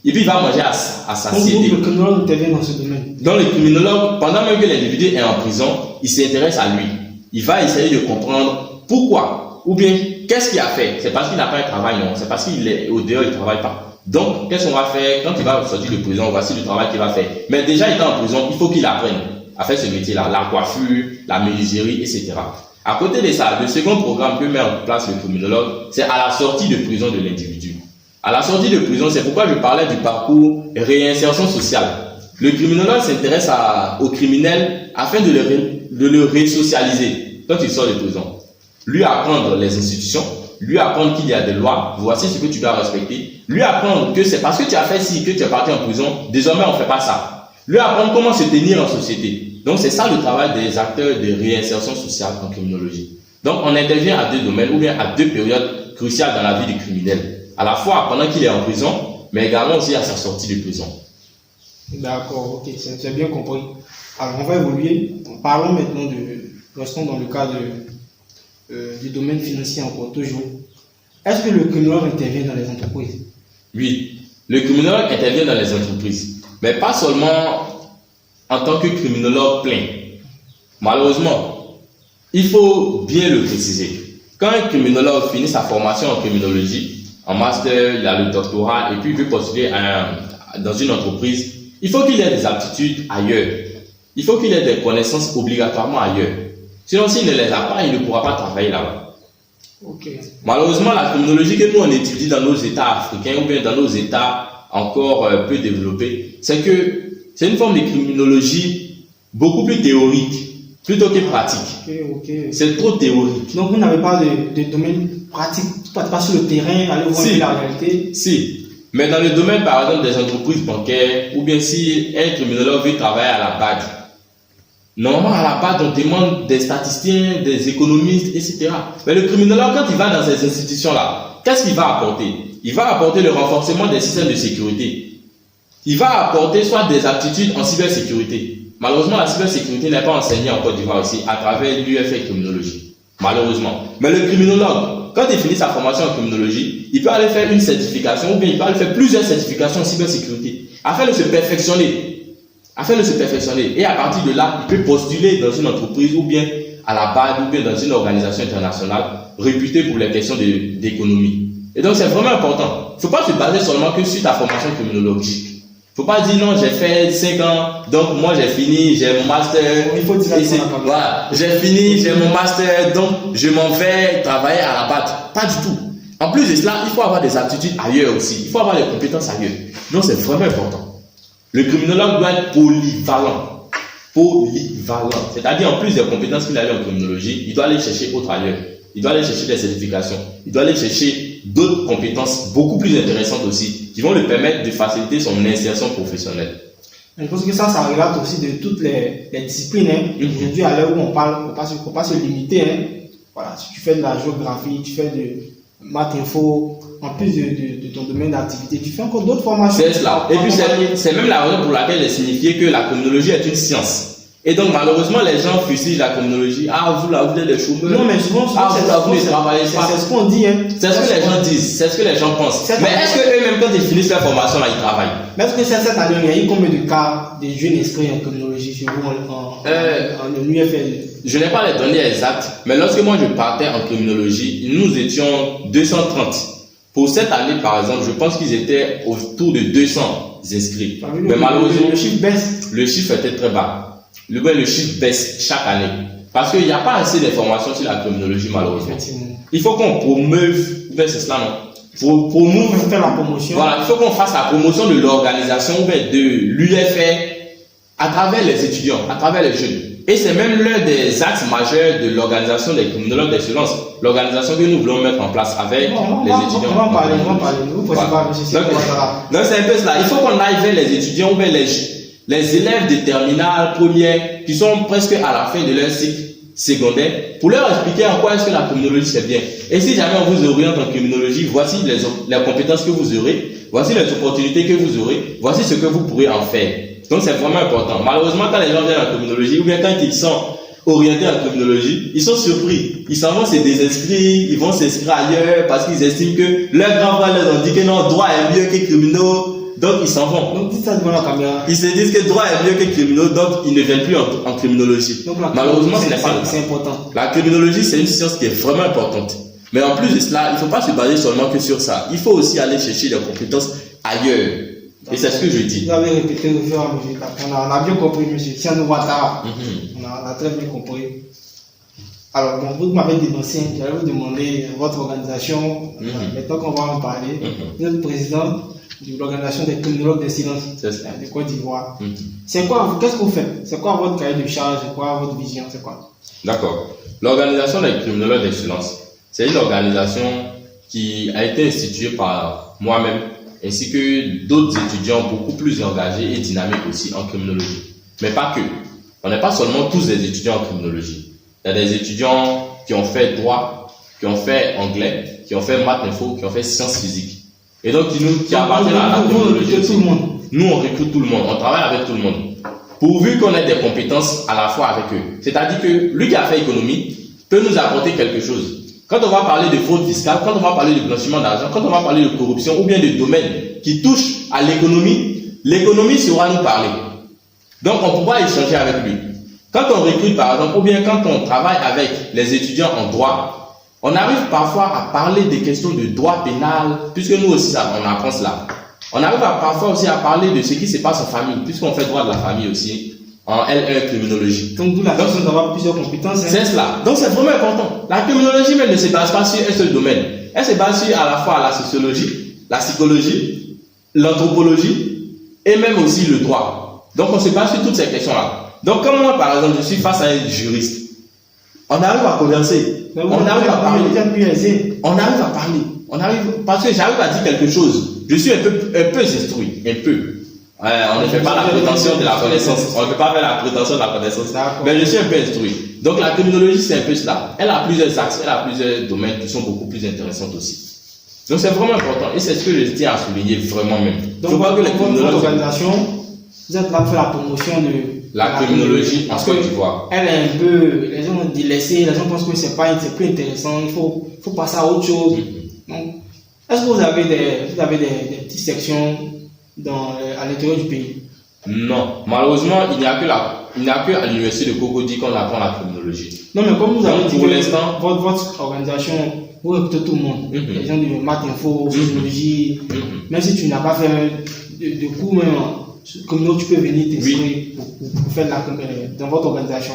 Et puis, il va manger à satiété. Donc, le criminologue intervient dans ce domaine. Donc, le criminologue, pendant même que l'individu est en prison, il s'intéresse à lui. Il va essayer de comprendre pourquoi, ou bien qu'est-ce qu'il a fait. C'est parce qu'il n'a pas un travail, non. C'est parce qu'il est au dehors, il ne travaille pas. Donc, qu'est-ce qu'on va faire quand il va sortir de prison? Voici le travail qu'il va faire. Mais déjà, étant en prison, il faut qu'il apprenne à faire ce métier-là, la coiffure, la menuiserie, etc. À côté de ça, le second programme que met en place le criminologue, c'est à la sortie de prison de l'individu. À la sortie de prison, c'est pourquoi je parlais du parcours réinsertion sociale. Le criminologue s'intéresse aux criminels afin de le résocialiser quand il sort de prison. Lui apprendre les institutions, lui apprendre qu'il y a des lois, voici ce que tu dois respecter. Lui apprendre que c'est parce que tu as fait ci que tu es parti en prison, désormais on ne fait pas ça. Lui apprendre comment se tenir en société. Donc c'est ça le travail des acteurs de réinsertion sociale en criminologie. Donc on intervient à deux domaines ou bien à deux périodes cruciales dans la vie du criminel. À la fois pendant qu'il est en prison, mais également aussi à sa sortie de prison. D'accord, ok, c'est bien compris. Alors on va évoluer. Parlons maintenant restons dans le cas du domaine financier encore toujours. Est-ce que le criminologue intervient dans les entreprises? Oui, le criminologue intervient dans les entreprises, mais pas seulement en tant que criminologue plein. Malheureusement, il faut bien le préciser. Quand un criminologue finit sa formation en criminologie, en master, il a le doctorat et puis il veut postuler dans une entreprise, il faut qu'il ait des aptitudes ailleurs. Il faut qu'il ait des connaissances obligatoirement ailleurs. Sinon, s'il ne les a pas, il ne pourra pas travailler là-bas. Okay. Malheureusement, la criminologie que nous on étudie dans nos États africains ou bien dans nos États encore peu développés, c'est une forme de criminologie beaucoup plus théorique plutôt que pratique. Okay. C'est trop théorique. Donc vous n'avez pas de domaine pratique, pas sur le terrain, aller voir la réalité? Si, mais dans le domaine par exemple des entreprises bancaires, ou bien si un criminologue veut travailler à la BAD, normalement à la BAD on demande des statisticiens, des économistes, etc. Mais le criminologue quand il va dans ces institutions-là, qu'est-ce qu'il va apporter? Il va apporter le renforcement des systèmes de sécurité. Il va apporter soit des aptitudes en cybersécurité. Malheureusement, la cybersécurité n'est pas enseignée en Côte d'Ivoire ici à travers l'UFA criminologie. Malheureusement. Mais le criminologue, quand il finit sa formation en criminologie, il peut aller faire une certification ou bien il peut aller faire plusieurs certifications en cybersécurité afin de se perfectionner. Et à partir de là, il peut postuler dans une entreprise ou bien à la BAD ou bien dans une organisation internationale réputée pour les questions d'économie. Et donc, c'est vraiment important. Il ne faut pas se baser seulement que sur ta formation criminologique. Il ne faut pas dire non, j'ai fait 5 ans, donc moi j'ai fini, j'ai mon master. Il faut dire voilà, j'ai fini, j'ai mon master, donc je m'en vais travailler à la BAD. Pas du tout. En plus de cela, il faut avoir des aptitudes ailleurs aussi. Il faut avoir des compétences ailleurs. Donc c'est vraiment important. Le criminologue doit être polyvalent. C'est-à-dire en plus des compétences qu'il a en criminologie, il doit aller chercher autre ailleurs. Il doit aller chercher des certifications. Il doit aller chercher d'autres compétences beaucoup plus intéressantes aussi, qui vont lui permettre de faciliter son insertion professionnelle. Je pense que ça relate aussi de toutes les disciplines. Aujourd'hui, à l'heure où on parle, il ne faut pas se limiter. Voilà, si tu fais de la géographie, tu fais de maths info, en plus de ton domaine d'activité, tu fais encore d'autres formations. C'est cela. Et puis, c'est même la raison pour laquelle il est signifié que la criminologie est une science. Et donc, malheureusement, les gens fusillent la criminologie. Ah, vous là, vous êtes des chômeurs. Non, mais souvent, vous là, vous ne travaillez pas. C'est ce qu'on dit. C'est ce que les gens disent. C'est ce que les gens pensent. Mais est-ce qu'eux-mêmes, quand ils finissent leur formation, là, ils travaillent? Mais est-ce que cette année, il y a eu combien de cas de jeunes esprits en criminologie chez vous en UFL? Je n'ai pas les données exactes, mais lorsque moi je partais en criminologie, nous étions 230. Pour cette année, par exemple, je pense qu'ils étaient autour de 200 inscrits. Mais malheureusement, le chiffre baisse. Le chiffre était très bas. Le chiffre baisse chaque année. Parce qu'il n'y a pas assez d'informations sur la criminologie, malheureusement. Il faut qu'on promeuve, c'est cela, non? Pour faire la promotion. Voilà, il faut qu'on fasse la promotion de l'organisation de l'UFR à travers les étudiants, à travers les jeunes. Et c'est même l'un des axes majeurs de l'organisation des criminologues d'excellence, l'organisation que nous voulons mettre en place avec les étudiants. On va en parler. Vous ne Voilà. pas, monsieur. Donc c'est un peu cela. Il faut qu'on aille vers les étudiants ou vers les élèves de terminale, première, qui sont presque à la fin de leur cycle secondaire, pour leur expliquer en quoi est-ce que la criminologie c'est bien. Et si jamais on vous oriente en criminologie, voici les compétences que vous aurez, voici les opportunités que vous aurez, voici ce que vous pourrez en faire. Donc c'est vraiment important. Malheureusement, quand les gens viennent en criminologie, ou bien quand ils sont orientés en criminologie, ils sont surpris. Ils s'en vont se désinscrire, ils vont s'inscrire ailleurs parce qu'ils estiment que leurs grands-parents leur ont dit que non, droit est mieux que criminaux. Donc ils s'en vont. Donc dites ça devant la caméra. Ils se disent que droit est mieux que criminaux, donc ils ne viennent plus en criminologie. Donc, malheureusement, ce n'est pas le cas. C'est important. La criminologie, c'est une science qui est vraiment importante. Mais en plus de cela, il ne faut pas se baser seulement que sur ça. Il faut aussi aller chercher des compétences ailleurs. Et c'est ce que je dis. Vous avez répété au fur et à mesure. On a bien compris, monsieur. Tianou Ouattara. On a très bien compris. Alors, bon, vous m'avez dénoncé, j'allais vous demander votre organisation. Maintenant qu'on va en parler, vous êtes président de l'organisation des criminologues d'excellence de Côte d'Ivoire. C'est quoi, qu'est-ce que vous faites? C'est quoi votre cahier de charge? C'est quoi votre vision? C'est quoi? D'accord. L'organisation des criminologues d'excellence, c'est une organisation qui a été instituée par moi-même ainsi que d'autres étudiants beaucoup plus engagés et dynamiques aussi en criminologie. Mais pas que. On n'est pas seulement tous des étudiants en criminologie. Il y a des étudiants qui ont fait droit, qui ont fait anglais, qui ont fait maths info, qui ont fait sciences physiques. Et donc qui appartiennent à la criminologie aussi. Nous, on recrute tout le monde, on travaille avec tout le monde. Pourvu qu'on ait des compétences à la fois avec eux. C'est-à-dire que lui qui a fait économie peut nous apporter quelque chose. Quand on va parler de fraude fiscale, quand on va parler de blanchiment d'argent, quand on va parler de corruption ou bien de domaines qui touchent à l'économie saura nous parler. Donc on pourra échanger avec lui. Quand on recrute par exemple, ou bien quand on travaille avec les étudiants en droit, on arrive parfois à parler des questions de droit pénal, puisque nous aussi on apprend cela. On arrive parfois aussi à parler de ce qui se passe en famille, puisqu'on fait droit de la famille aussi, en L1 criminologie. Donc, d'où la question d'avoir plusieurs compétences. C'est cela. Donc, c'est vraiment important. La criminologie même ne se base pas sur un seul domaine. Elle se base sur à la fois la sociologie, la psychologie, l'anthropologie et même aussi le droit. Donc, on se base sur toutes ces questions-là. Donc, comme moi, par exemple, je suis face à un juriste, on arrive à converser. On arrive à parler. On arrive à parler. Parce que j'arrive à dire quelque chose. Je suis un peu instruit, un peu. On ne fait pas la prétention de la connaissance. On ne peut pas faire la prétention de la connaissance. Mais je suis un peu instruit. Donc la criminologie, c'est un peu cela. Elle a plusieurs axes, elle a plusieurs domaines qui sont beaucoup plus intéressants aussi. Donc c'est vraiment important. Et c'est ce que je tiens à souligner vraiment même. Donc, je vois que les criminologues organisation, vous êtes là pour faire la promotion de la criminologie en Côte d'Ivoire. Elle est un peu, les gens ont délaissé, les gens pensent que c'est plus intéressant, il faut passer à autre chose. Donc, est-ce que vous avez des petites sections à l'intérieur du pays? Non, malheureusement, il n'y a que à l'université de Cocody qu'on apprend la criminologie. Non, mais comme vous avez dit, pour l'instant, votre organisation, vous recrutez tout le monde. Les gens de maths info, sociologie, même si tu n'as pas fait de cours, même comme nous, tu peux venir t'inscrire pour faire dans votre organisation.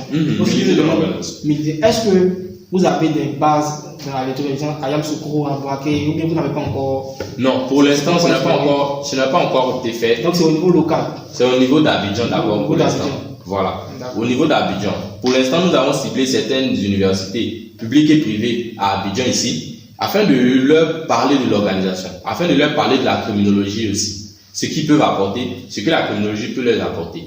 Est-ce que vous avez des bases dans la lecture, Ayam Soukro, Abouaké, ou bien vous n'avez pas encore? Non, pour l'instant, ce n'a pas encore été fait. Donc c'est au niveau local? C'est au niveau d'Abidjan d'abord pour l'instant. Voilà. Au niveau d'Abidjan. Pour l'instant, nous avons ciblé certaines universités publiques et privées à Abidjan ici, afin de leur parler de l'organisation, afin de leur parler de la criminologie aussi. Ce qu'ils peuvent apporter, ce que la criminologie peut leur apporter.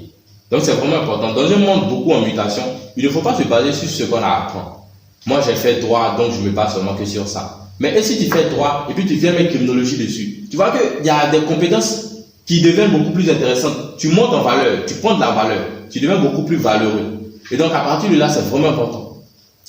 Donc c'est vraiment important. Dans un monde beaucoup en mutation, il ne faut pas se baser sur ce qu'on a à apprendre. Moi j'ai fait droit, donc je me base seulement que sur ça. Mais si tu fais droit et puis tu viens mettre criminologie dessus, tu vois qu'il y a des compétences qui deviennent beaucoup plus intéressantes. Tu montes en valeur, tu prends de la valeur, tu deviens beaucoup plus valeureux. Et donc à partir de là, c'est vraiment important.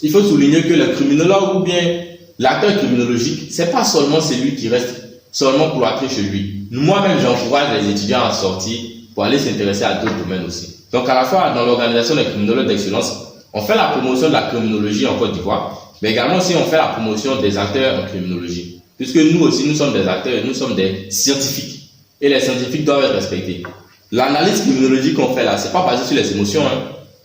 Il faut souligner que le criminologue ou bien l'acteur criminologique, c'est pas seulement celui qui reste seulement cloîtré chez lui. Moi-même, j'encourage les étudiants à sortir pour aller s'intéresser à d'autres domaines aussi. Donc à la fois dans l'organisation des criminologues d'excellence, on fait la promotion de la criminologie en Côte d'Ivoire, mais également aussi on fait la promotion des acteurs en criminologie. Puisque nous aussi, nous sommes des acteurs, nous sommes des scientifiques. Et les scientifiques doivent être respectés. L'analyse criminologique qu'on fait là, c'est pas basé sur les émotions.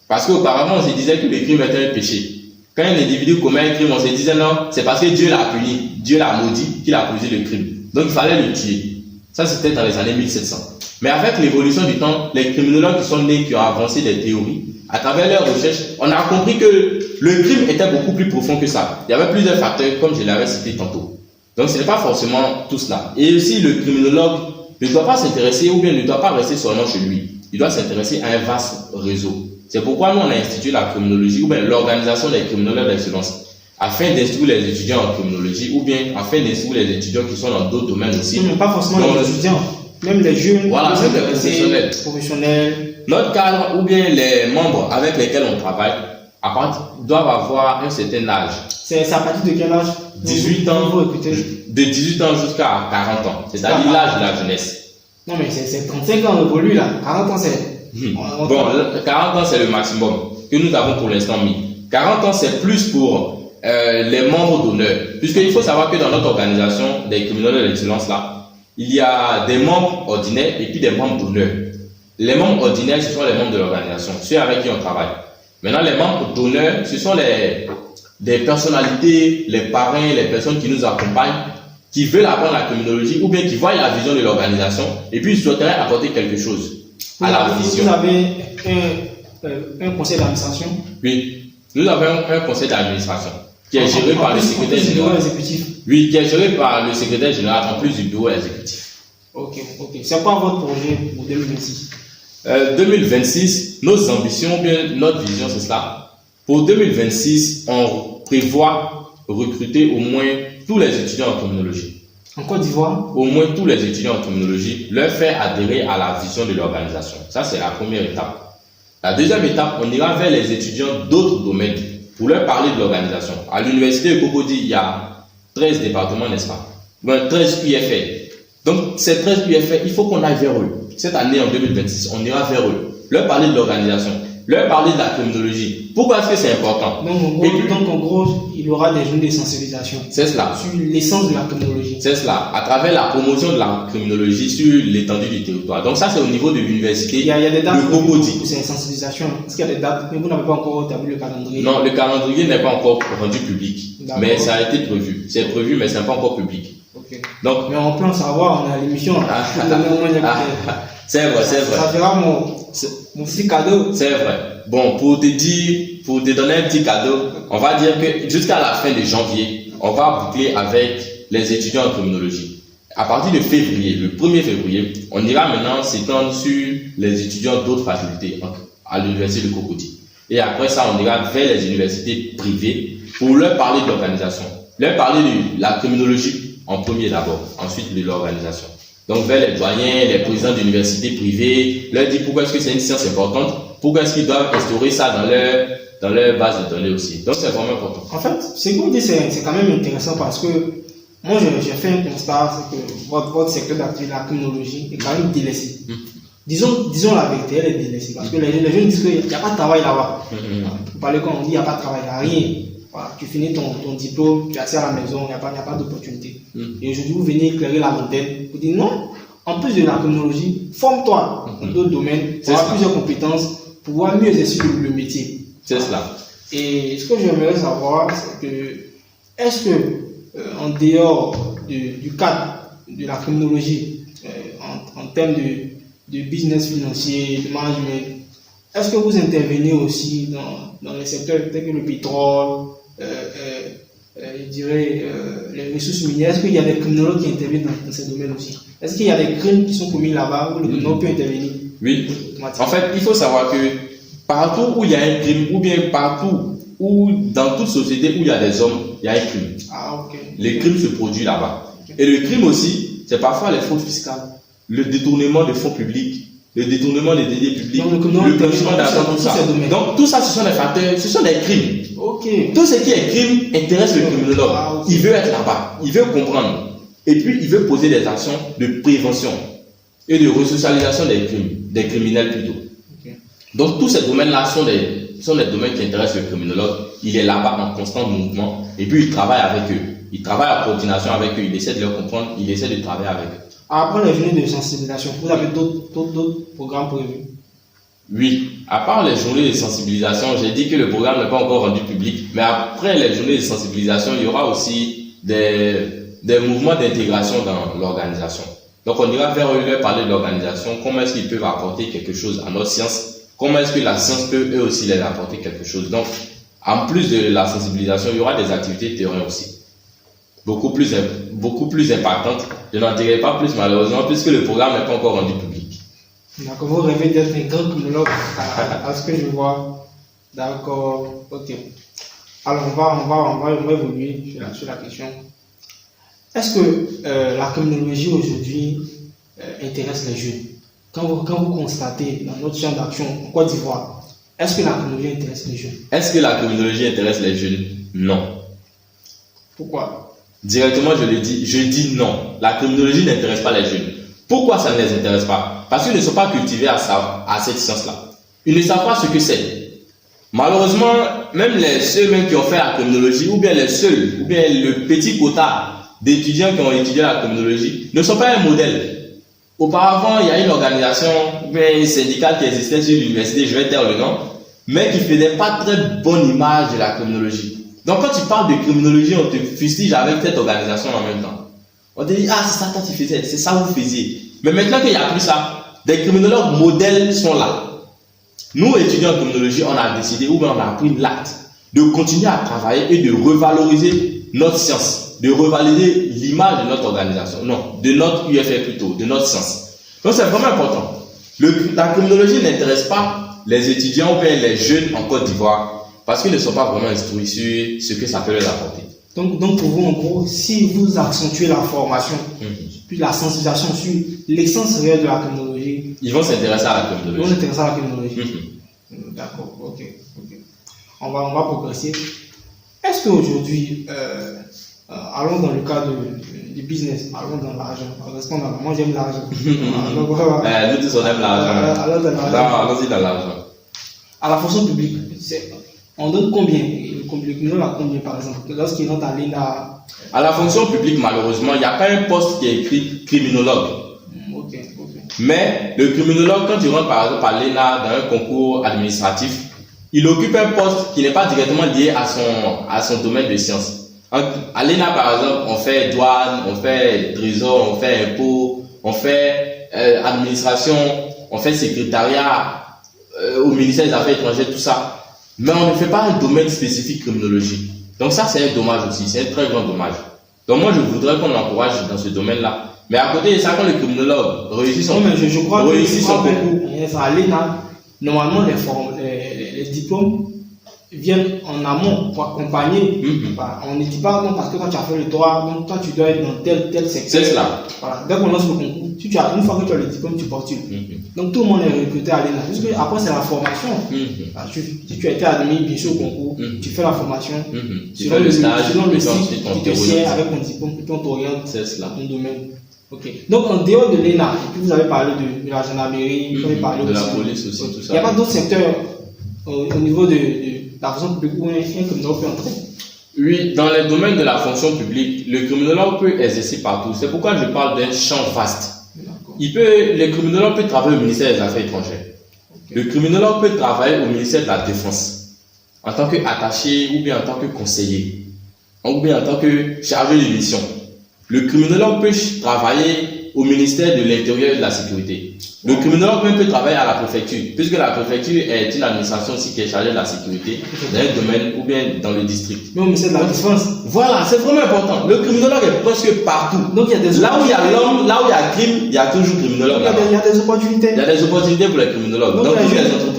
Parce qu'auparavant, on se disait que le crime était un péché. Quand un individu commet un crime, on se disait non, c'est parce que Dieu l'a puni, Dieu l'a maudit qu'il a causé le crime. Donc il fallait le tuer. Ça, c'était dans les années 1700. Mais avec l'évolution du temps, les criminologues qui sont nés, qui ont avancé des théories, à travers leurs recherches, on a compris que le crime était beaucoup plus profond que ça. Il y avait plusieurs facteurs, comme je l'avais cité tantôt. Donc, ce n'est pas forcément tout cela. Et aussi, le criminologue ne doit pas s'intéresser ou bien ne doit pas rester seulement chez lui. Il doit s'intéresser à un vaste réseau. C'est pourquoi nous, on a institué la criminologie ou bien l'organisation des criminologues d'excellence afin d'instruire les étudiants en criminologie ou bien afin d'instruire les étudiants qui sont dans d'autres domaines aussi. Non, pas forcément les étudiants, même les jeunes, voilà, même les professionnels. Notre cadre ou bien les membres avec lesquels on travaille doivent avoir un certain âge. C'est à partir de quel âge? 18 ans, de 18 ans jusqu'à 40 ans, c'est-à-dire l'âge de la jeunesse. Non, mais c'est 35 ans révolu là. 40 ans, c'est. Bon, 40 ans, c'est le maximum que nous avons pour l'instant mis. 40 ans, c'est plus pour les membres d'honneur. Puisqu'il faut savoir que dans notre organisation des criminels d'excellence là, il y a des membres ordinaires et puis des membres d'honneur. Les membres ordinaires, ce sont les membres de l'organisation, ceux avec qui on travaille. Maintenant, les membres d'honneur, ce sont des personnalités, les parrains, les personnes qui nous accompagnent, qui veulent apprendre la criminologie ou bien qui voient la vision de l'organisation et puis ils souhaiteraient apporter quelque chose à la vision. Vous avez un conseil d'administration? Oui, nous avons un conseil d'administration qui est géré par le secrétaire général. Oui, qui est géré par le secrétaire général en plus du bureau exécutif. Ok. C'est quoi votre projet pour 2026? 2026, nos ambitions, bien notre vision, c'est cela. Pour 2026, on prévoit recruter au moins tous les étudiants en criminologie. En Côte d'Ivoire? Au moins tous les étudiants en criminologie, leur faire adhérer à la vision de l'organisation. Ça, c'est la première étape. La deuxième étape, on ira vers les étudiants d'autres domaines pour leur parler de l'organisation. À l'université de Cocody, il y a 13 départements, n'est-ce pas? 13 UFR. Donc, ces 13 UFR, il faut qu'on aille vers eux. Cette année, en 2026, on ira vers eux. Leur parler de l'organisation, leur parler de la criminologie. Pourquoi est-ce que c'est important? Donc, en gros, il y aura des journées de sensibilisation. C'est cela. Sur l'essence de la criminologie. C'est cela. À travers la promotion de la criminologie sur l'étendue du territoire. Donc, ça, c'est au niveau de l'université il y a des dates de Cocody. Pour ces sensibilisations. Est-ce qu'il y a des dates? Mais vous n'avez pas encore établi le calendrier? Non, le calendrier n'est pas encore rendu public. Mais ça a été prévu. C'est prévu, mais ce n'est pas encore public. Okay. Donc, mais on peut en savoir, on a l'émission. C'est vrai, c'est vrai. Ça fera mon petit cadeau. C'est vrai. Bon, pour te donner un petit cadeau, on va dire que jusqu'à la fin de janvier, on va boucler avec les étudiants en criminologie. À partir de février, le 1er février, on ira maintenant s'étendre sur les étudiants d'autres facultés à l'université de Cocody. Et après ça, on ira vers les universités privées pour leur parler de l'organisation, leur parler de la criminologie en premier d'abord, ensuite de l'organisation. Donc vers les doyens, les présidents d'universités privées, leur dire pourquoi est-ce que c'est une science importante, pourquoi est-ce qu'ils doivent instaurer ça dans leur base de données aussi. Donc c'est vraiment important. En fait, ce que vous dites, c'est quand même intéressant parce que moi j'ai fait un constat, c'est que votre secteur d'activité, la criminologie, est quand même délaissé. Disons la vérité, elle est délaissée parce que les jeunes disent qu'il n'y a pas de travail là-bas. Vous parlez quand on dit il n'y a pas de travail, il n'y a rien. Voilà, tu finis ton diplôme, tu as accès à la maison, il n'y a pas d'opportunité. Et aujourd'hui, vous venez éclairer la lanterne, vous dites non, en plus de la criminologie, forme-toi dans d'autres domaines, tu auras plusieurs compétences pour pouvoir mieux exercer le métier. C'est cela. Et ce que j'aimerais savoir, c'est que, est-ce que, en dehors du cadre de la criminologie, en termes de business financier, de management, est-ce que vous intervenez aussi dans les secteurs tels que le pétrole, je dirais les ressources minières? Est-ce qu'il y a des criminologues qui interviennent dans ces domaines aussi? Est-ce qu'il y a des crimes qui sont commis là-bas où le criminologue peut intervenir? Oui. En fait, il faut savoir que partout où il y a un crime, ou bien partout où dans toute société où il y a des hommes, il y a un crime. Ah, ok. Les crimes se produisent là-bas. Et le crime aussi, c'est parfois les fraudes fiscales, le détournement de fonds publics, le détournement des deniers publics, le blanchiment d'argent, tout ça. Donc tout ça, ce sont des facteurs, ce sont des crimes. Okay. Tout ce qui est crime intéresse le criminologue. Il veut être là-bas, il veut comprendre. Et puis il veut poser des actions de prévention et de resocialisation des criminels plutôt. Okay. Donc tous ces domaines-là sont des domaines qui intéressent le criminologue. Il est là-bas en constant mouvement et puis il travaille avec eux. Il travaille en coordination avec eux, il essaie de leur comprendre, il essaie de travailler avec eux. Après les journées de sensibilisation, vous avez d'autres programmes prévus? Oui, à part les journées de sensibilisation, j'ai dit que le programme n'est pas encore rendu public, mais après les journées de sensibilisation, il y aura aussi des mouvements d'intégration dans l'organisation. Donc on ira vers eux, leur parler de l'organisation, comment est-ce qu'ils peuvent apporter quelque chose à notre science, comment est-ce que la science peut eux aussi les apporter quelque chose. Donc, en plus de la sensibilisation, il y aura des activités terrain aussi. Beaucoup plus impactantes. Je n'en dirai pas plus malheureusement puisque le programme n'est pas encore rendu public. D'accord, vous rêvez d'être un grand criminologue à ce que je vois. D'accord, ok. Alors on va évoluer sur la question. Est-ce que la criminologie aujourd'hui intéresse les jeunes? Quand vous constatez dans notre champ d'action en Côte d'Ivoire, est-ce que la criminologie intéresse les jeunes? Est-ce que la criminologie intéresse les jeunes? Non. Pourquoi? Directement, je dis non. La criminologie n'intéresse pas les jeunes. Pourquoi ça ne les intéresse pas? Parce qu'ils ne sont pas cultivés à cette science-là. Ils ne savent pas ce que c'est. Malheureusement, même ceux qui ont fait la criminologie, ou bien les seuls, ou bien le petit quota d'étudiants qui ont étudié la criminologie, ne sont pas un modèle. Auparavant, il y a une organisation, un syndicat qui existait sur l'université, je vais taire le nom, mais qui ne faisait pas très bonne image de la criminologie. Donc quand tu parles de criminologie, on te fustige avec cette organisation en même temps. On te dit, ah c'est ça que tu faisais, c'est ça que vous faisiez. Mais maintenant qu'il n'y a plus ça, des criminologues modèles sont là. Nous, étudiants en criminologie, on a décidé, ou bien on a pris l'acte de continuer à travailler et de revaloriser notre science, de revaloriser l'image de notre organisation, non, de notre UFR plutôt, de notre science. Donc c'est vraiment important. La criminologie n'intéresse pas les étudiants ou bien les jeunes en Côte d'Ivoire parce qu'ils ne sont pas vraiment instruits sur ce que ça peut leur apporter. Donc pour vous, en gros, si vous accentuez la formation, puis la sensibilisation sur l'essence réelle de la criminologie, ils vont s'intéresser à la criminologie. Ils vont s'intéresser à la criminologie. D'accord, ok. On va progresser. Est-ce qu'aujourd'hui, allons dans le cadre du business, allons dans l'argent, restons dans moi j'aime l'argent. Nous tous on aime l'argent. Allons-y dans l'argent. À la fonction publique, on donne combien? Le criminel a combien par exemple? Lorsqu'il entre à l'ENA. À la fonction publique, malheureusement, il n'y a pas un poste qui est écrit criminologue. Ok. Mais le criminologue, quand il rentre par exemple à l'ENA dans un concours administratif, il occupe un poste qui n'est pas directement lié à son domaine de science. À l'ENA, par exemple, on fait douane, on fait trésor, on fait impôt, on fait administration, on fait secrétariat au ministère des Affaires étrangères, tout ça. Mais on ne fait pas un domaine spécifique criminologie. Donc ça, c'est un dommage aussi, c'est un très grand dommage. Donc moi, je voudrais qu'on encourage dans ce domaine-là. Mais à côté de ça, quand le criminologue réussit son concours, à l'ENA, normalement, les diplômes viennent en amont pour accompagner. On ne dit pas non parce que quand tu as fait le droit, donc toi tu dois être dans tel secteur. C'est cela. Voilà. Dès qu'on lance le concours, une fois que tu as le diplôme, tu postules. Donc tout le monde est recruté à l'ENA. Parce que après c'est la formation. Si tu as été admis bien sûr au concours, tu fais la formation. Selon le site qui te sert avec ton diplôme, puis on t'oriente dans ton domaine. Donc en dehors de l'ENA, et puis vous avez parlé de la gendarmerie, vous avez parlé de la police aussi, tout ça. Il n'y a pas d'autres secteurs au niveau de la fonction publique où un criminologue peut entrer? Oui, dans les domaines de la fonction publique, le criminologue peut exercer partout. C'est pourquoi je parle d'un champ vaste. Le criminologue peut travailler au ministère des Affaires étrangères. Le criminologue peut travailler au ministère de la Défense en tant qu'attaché ou bien en tant que conseiller ou bien en tant que chargé de mission. Le criminologue peut travailler au ministère de l'Intérieur et de la Sécurité. Le criminologue même peut travailler à la préfecture, puisque la préfecture est une administration aussi qui est chargée de la sécurité dans un domaine ou bien dans le district. Non, mais c'est de la défense. Voilà, c'est vraiment important. Le criminologue est presque partout. Donc il y a des là où il y a l'homme, là où il y a crime, il y a toujours criminologue. Il y a des opportunités. Il y a des opportunités pour les criminologues. Donc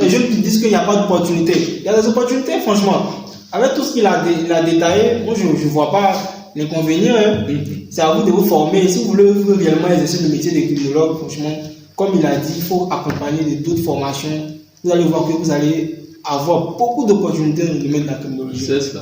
les jeunes qui disent qu'il n'y a pas d'opportunités. Il y a des opportunités, franchement. Avec tout ce qu'il a détaillé, moi je ne vois pas l'inconvénient. C'est à vous de vous former. Si vous voulez réellement exercer le métier de criminologue, franchement, comme il a dit, il faut accompagner d'autres formations. Vous allez voir que vous allez avoir beaucoup d'opportunités dans le domaine de la criminologie. C'est cela.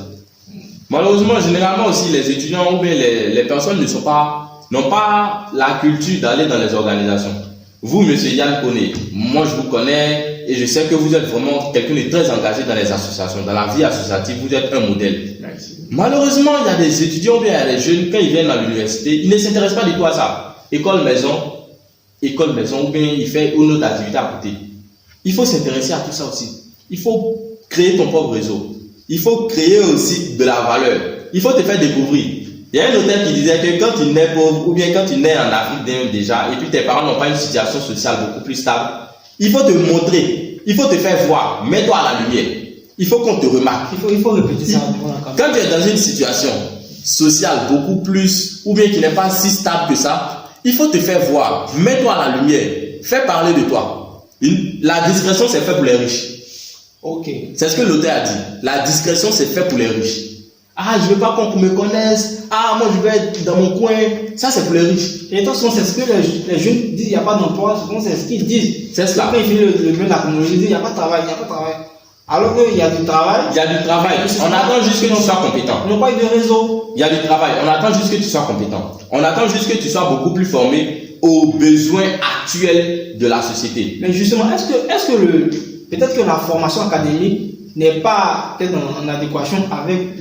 Malheureusement, généralement aussi, les étudiants ou bien les personnes n'ont pas la culture d'aller dans les organisations. Vous, monsieur Yann Koné, moi je vous connais et je sais que vous êtes vraiment quelqu'un de très engagé dans les associations, dans la vie associative, vous êtes un modèle. Merci. Malheureusement, il y a des étudiants ou bien il y a des jeunes, quand ils viennent à l'université, ils ne s'intéressent pas du tout à ça. École maison, ou bien il fait une autre activité à côté. Il faut s'intéresser à tout ça aussi. Il faut créer ton propre réseau. Il faut créer aussi de la valeur. Il faut te faire découvrir. Il y a un auteur qui disait que quand tu nais pauvre, ou bien quand tu nais en Afrique déjà, et puis tes parents n'ont pas une situation sociale beaucoup plus stable, il faut te montrer. il faut te faire voir, mets-toi à la lumière. Il faut qu'on te remarque. Il faut répéter ça devant la caméra. Quand tu es dans une situation sociale beaucoup plus, ou bien qui n'est pas si stable que ça, il faut te faire voir, mets-toi à la lumière, fais parler de toi. La discrétion, c'est fait pour les riches. Ok. C'est ce que l'auteur a dit. La discrétion, c'est fait pour les riches. Ah, je ne veux pas qu'on me connaisse. Ah, moi, je vais être dans mon coin. Ça, c'est pour les riches. Et attention, c'est ce que les jeunes disent, il n'y a pas d'emploi. C'est ce qu'ils disent. C'est cela. Quand ils finissent le domaine de la technologie, ils disent, il n'y a pas de travail, il n'y a pas de travail. Alors qu'il y a du travail. Il y a du travail. On attend juste que tu sois compétent. Ils n'ont pas eu de réseau. Il y a du travail. On attend juste que tu sois compétent. On attend juste que tu sois beaucoup plus formé aux besoins actuels de la société. Mais justement, peut-être que la formation académique n'est pas peut-être en adéquation avec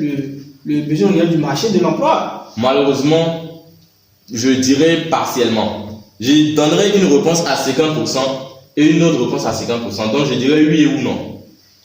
le besoin réel du marché de l'emploi. Malheureusement, je dirais partiellement. Je donnerai une réponse à 50% et une autre réponse à 50%. Donc, je dirais oui ou non.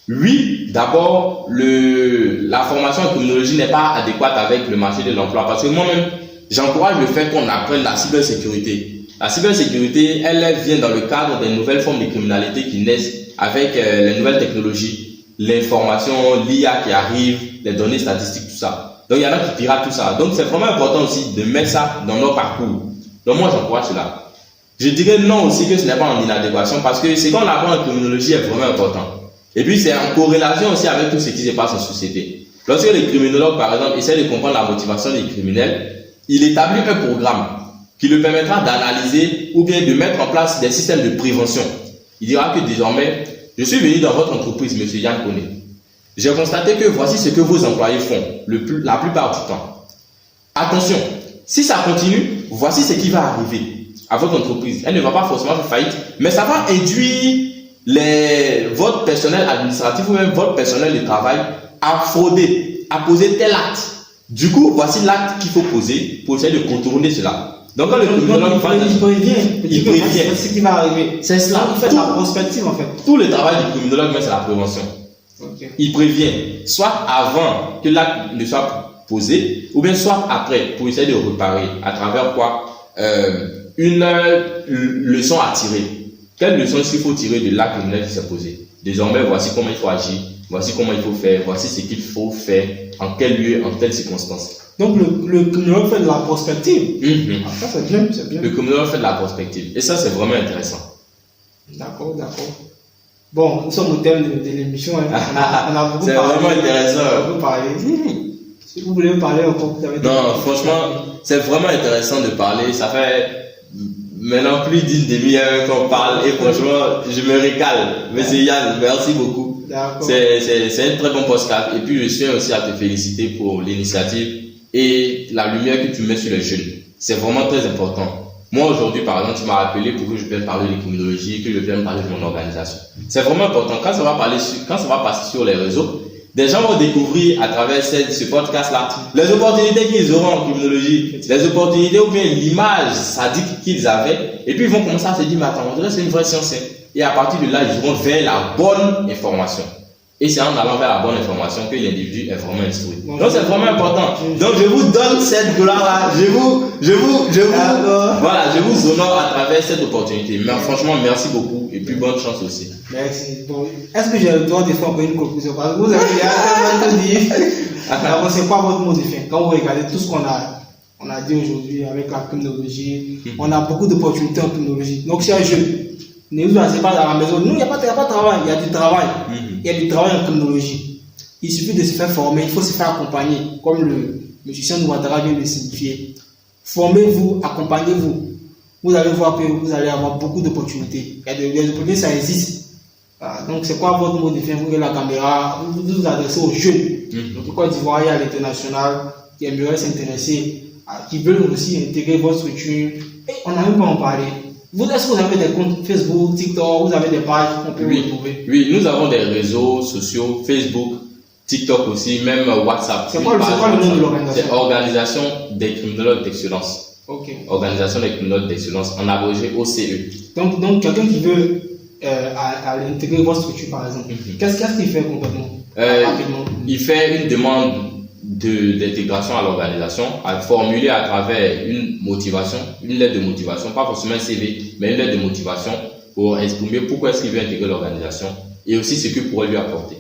Oui, d'abord, la formation en criminologie n'est pas adéquate avec le marché de l'emploi parce que moi-même, j'encourage le fait qu'on apprenne la cybersécurité. La cybersécurité, elle vient dans le cadre des nouvelles formes de criminalité qui naissent avec les nouvelles technologies, l'information, l'IA qui arrive, les données statistiques, tout ça. Donc, il y en a qui piratent tout ça. Donc, c'est vraiment important aussi de mettre ça dans nos parcours. Donc, moi, j'encourage cela. Je dirais non aussi que ce n'est pas en inadéquation parce que ce qu'on apprend en criminologie est vraiment important. Et puis, c'est en corrélation aussi avec tout ce qui se passe en société. Lorsque les criminologues, par exemple, essaient de comprendre la motivation des criminels, il établit un programme qui lui permettra d'analyser ou bien de mettre en place des systèmes de prévention. Il dira que désormais, je suis venu dans votre entreprise, M. Yann Koné. J'ai constaté que voici ce que vos employés font la plupart du temps. Attention, si ça continue, voici ce qui va arriver à votre entreprise. Elle ne va pas forcément faire faillite, mais ça va induire votre personnel administratif ou même votre personnel de travail à frauder, à poser tel acte. Du coup, voici l'acte qu'il faut poser pour essayer de contourner cela. Donc, quand le criminologue il prévient ce qui va arriver. C'est cela. Il fait la prospective en fait. Tout le travail du criminologue, c'est la prévention. Okay. Il prévient, soit avant que l'acte ne soit posé, ou bien soit après, pour essayer de réparer, à travers quoi une leçon à tirer. Quelle leçon est-ce qu'il faut tirer de l'acte criminel qui s'est posé? Désormais, voici comment il faut agir, voici comment il faut faire, voici ce qu'il faut faire, en quel lieu, en quelles circonstances. Donc le criminologue fait de la prospective. Ah, ça c'est bien, c'est bien. Le criminologue fait de la prospective. Et ça, c'est vraiment intéressant. D'accord. Bon, nous sommes au thème de l'émission. Hein. On a beaucoup c'est parlé. C'est vraiment intéressant. On a beaucoup parlé. Si vous voulez parler encore, vous avez non, franchement, c'est vraiment intéressant de parler. Ça fait maintenant plus d'une demi-heure qu'on parle et franchement, je me régale. Monsieur Yann, merci beaucoup. C'est un très bon podcast. Et puis, je tiens aussi à te féliciter pour l'initiative et la lumière que tu mets sur les jeunes. C'est vraiment très important. Moi, aujourd'hui, par exemple, tu m'as appelé pour que je vienne parler de criminologie, que je vienne parler de mon organisation. C'est vraiment important. Quand ça va passer sur les réseaux, des gens vont découvrir à travers ce podcast-là les opportunités qu'ils auront en criminologie, les opportunités ou bien l'image sadique qu'ils avaient. Et puis, ils vont commencer à se dire, mais attends, on dirait que c'est une vraie science. Et à partir de là, ils vont vers la bonne information. Et c'est en allant vers la bonne information que l'individu est vraiment instruit. Donc c'est vraiment important. Donc je vous donne cette gloire-là. Je vous honore à travers cette opportunité. Mais franchement, merci beaucoup et puis bonne chance aussi. Merci. Bon, est-ce que j'ai le droit de faire encore une conclusion? Parce que vous avez déjà tout dit. Alors, c'est quoi votre mot de fin? Quand vous regardez tout ce qu'on a dit aujourd'hui avec la criminologie, on a beaucoup d'opportunités en criminologie. Donc si un jeune ne vous asseyez pas à la maison, nous, il n'y a pas de travail, il y a du travail. Il y a du travail en criminologie. Il suffit de se faire former, il faut se faire accompagner, comme le musicien Ouattara vient de signifier. Formez-vous, accompagnez-vous. Vous allez voir que vous allez avoir beaucoup d'opportunités. Il y a des opportunités, ça existe. Donc, c'est quoi votre mot de fin? Vous regardez la caméra, vous adressez aux jeunes. Donc, Côte d'Ivoire, à l'international, qui aimeraient s'intéresser, qui veulent aussi intégrer votre structure. Et on n'a même pas en parlé. Est-ce que vous avez des comptes Facebook, TikTok, vous avez des pages qu'on peut vous retrouver? Oui, nous avons des réseaux sociaux, Facebook, TikTok aussi, même WhatsApp. C'est quoi le nom de l'organisation? C'est Organisation des criminologues d'excellence. Ok. Organisation des criminologues d'excellence, en abrégé OCE. Donc quelqu'un qui veut intégrer votre structure, par exemple, qu'est-ce qu'il fait concrètement? Il fait une demande d'intégration à l'organisation, à formuler à travers une motivation, une lettre de motivation, pas forcément un CV, mais une lettre de motivation pour exprimer pourquoi est-ce qu'il veut intégrer l'organisation et aussi ce que pourrait lui apporter.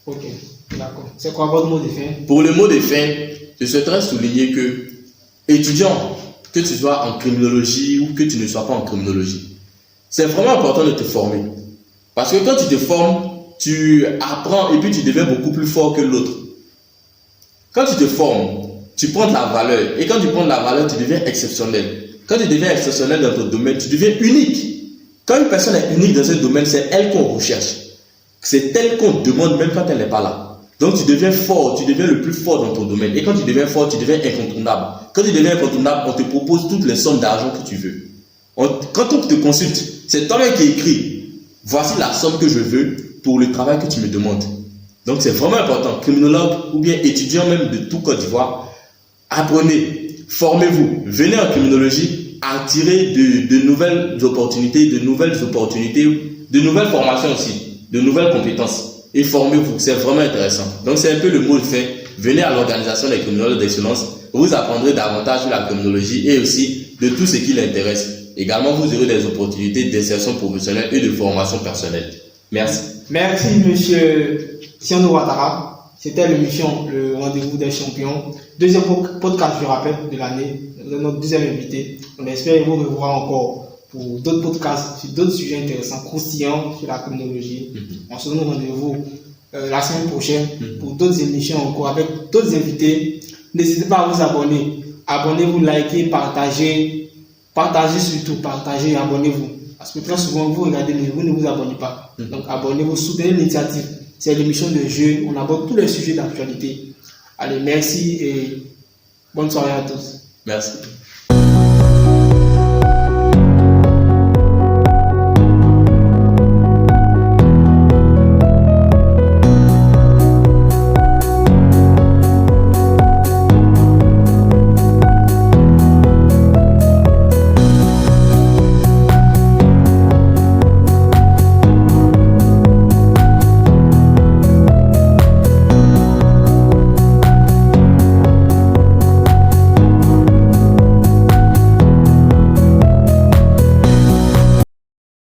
Ok, d'accord. C'est quoi votre mot de fin? Pour le mot de fin, je souhaiterais souligner que, étudiant, que tu sois en criminologie ou que tu ne sois pas en criminologie, c'est vraiment important de te former. Parce que quand tu te formes, tu apprends et puis tu deviens beaucoup plus fort que l'autre. Quand tu te formes, tu prends de la valeur. Et quand tu prends de la valeur, tu deviens exceptionnel. Quand tu deviens exceptionnel dans ton domaine, tu deviens unique. Quand une personne est unique dans un domaine, c'est elle qu'on recherche. C'est elle qu'on demande même quand elle n'est pas là. Donc tu deviens fort, tu deviens le plus fort dans ton domaine. Et quand tu deviens fort, tu deviens incontournable. Quand tu deviens incontournable, on te propose toutes les sommes d'argent que tu veux. Quand on te consulte, c'est toi-même qui écris. Voici la somme que je veux pour le travail que tu me demandes. Donc c'est vraiment important. Criminologue ou bien étudiant même de tout Côte d'Ivoire, apprenez, formez-vous, venez en criminologie, attirez de nouvelles opportunités, de nouvelles formations aussi, de nouvelles compétences. Et formez-vous, c'est vraiment intéressant. Donc c'est un peu le mot de fin. Venez à l'organisation des criminologues d'excellence, vous apprendrez davantage sur la criminologie et aussi de tout ce qui l'intéresse. Également, vous aurez des opportunités d'insertion professionnelle et de formation personnelle. Merci. Merci, monsieur Siano Ouattara. C'était l'émission Le Rendez-vous des Champions. Deuxième podcast, je rappelle, de l'année. Notre deuxième invité. On espère vous revoir encore pour d'autres podcasts sur d'autres sujets intéressants, croustillants sur la criminologie. On se donne rendez-vous la semaine prochaine pour d'autres émissions encore avec d'autres invités. N'hésitez pas à vous abonner. Abonnez-vous, likez, partagez. Partagez surtout, partagez et abonnez-vous. Parce que très souvent, vous regardez, mais vous ne vous abonnez pas. Donc abonnez-vous, soutenez l'initiative. C'est l'émission de jeu. On aborde tous les sujets d'actualité. Allez, merci et bonne soirée à tous. Merci.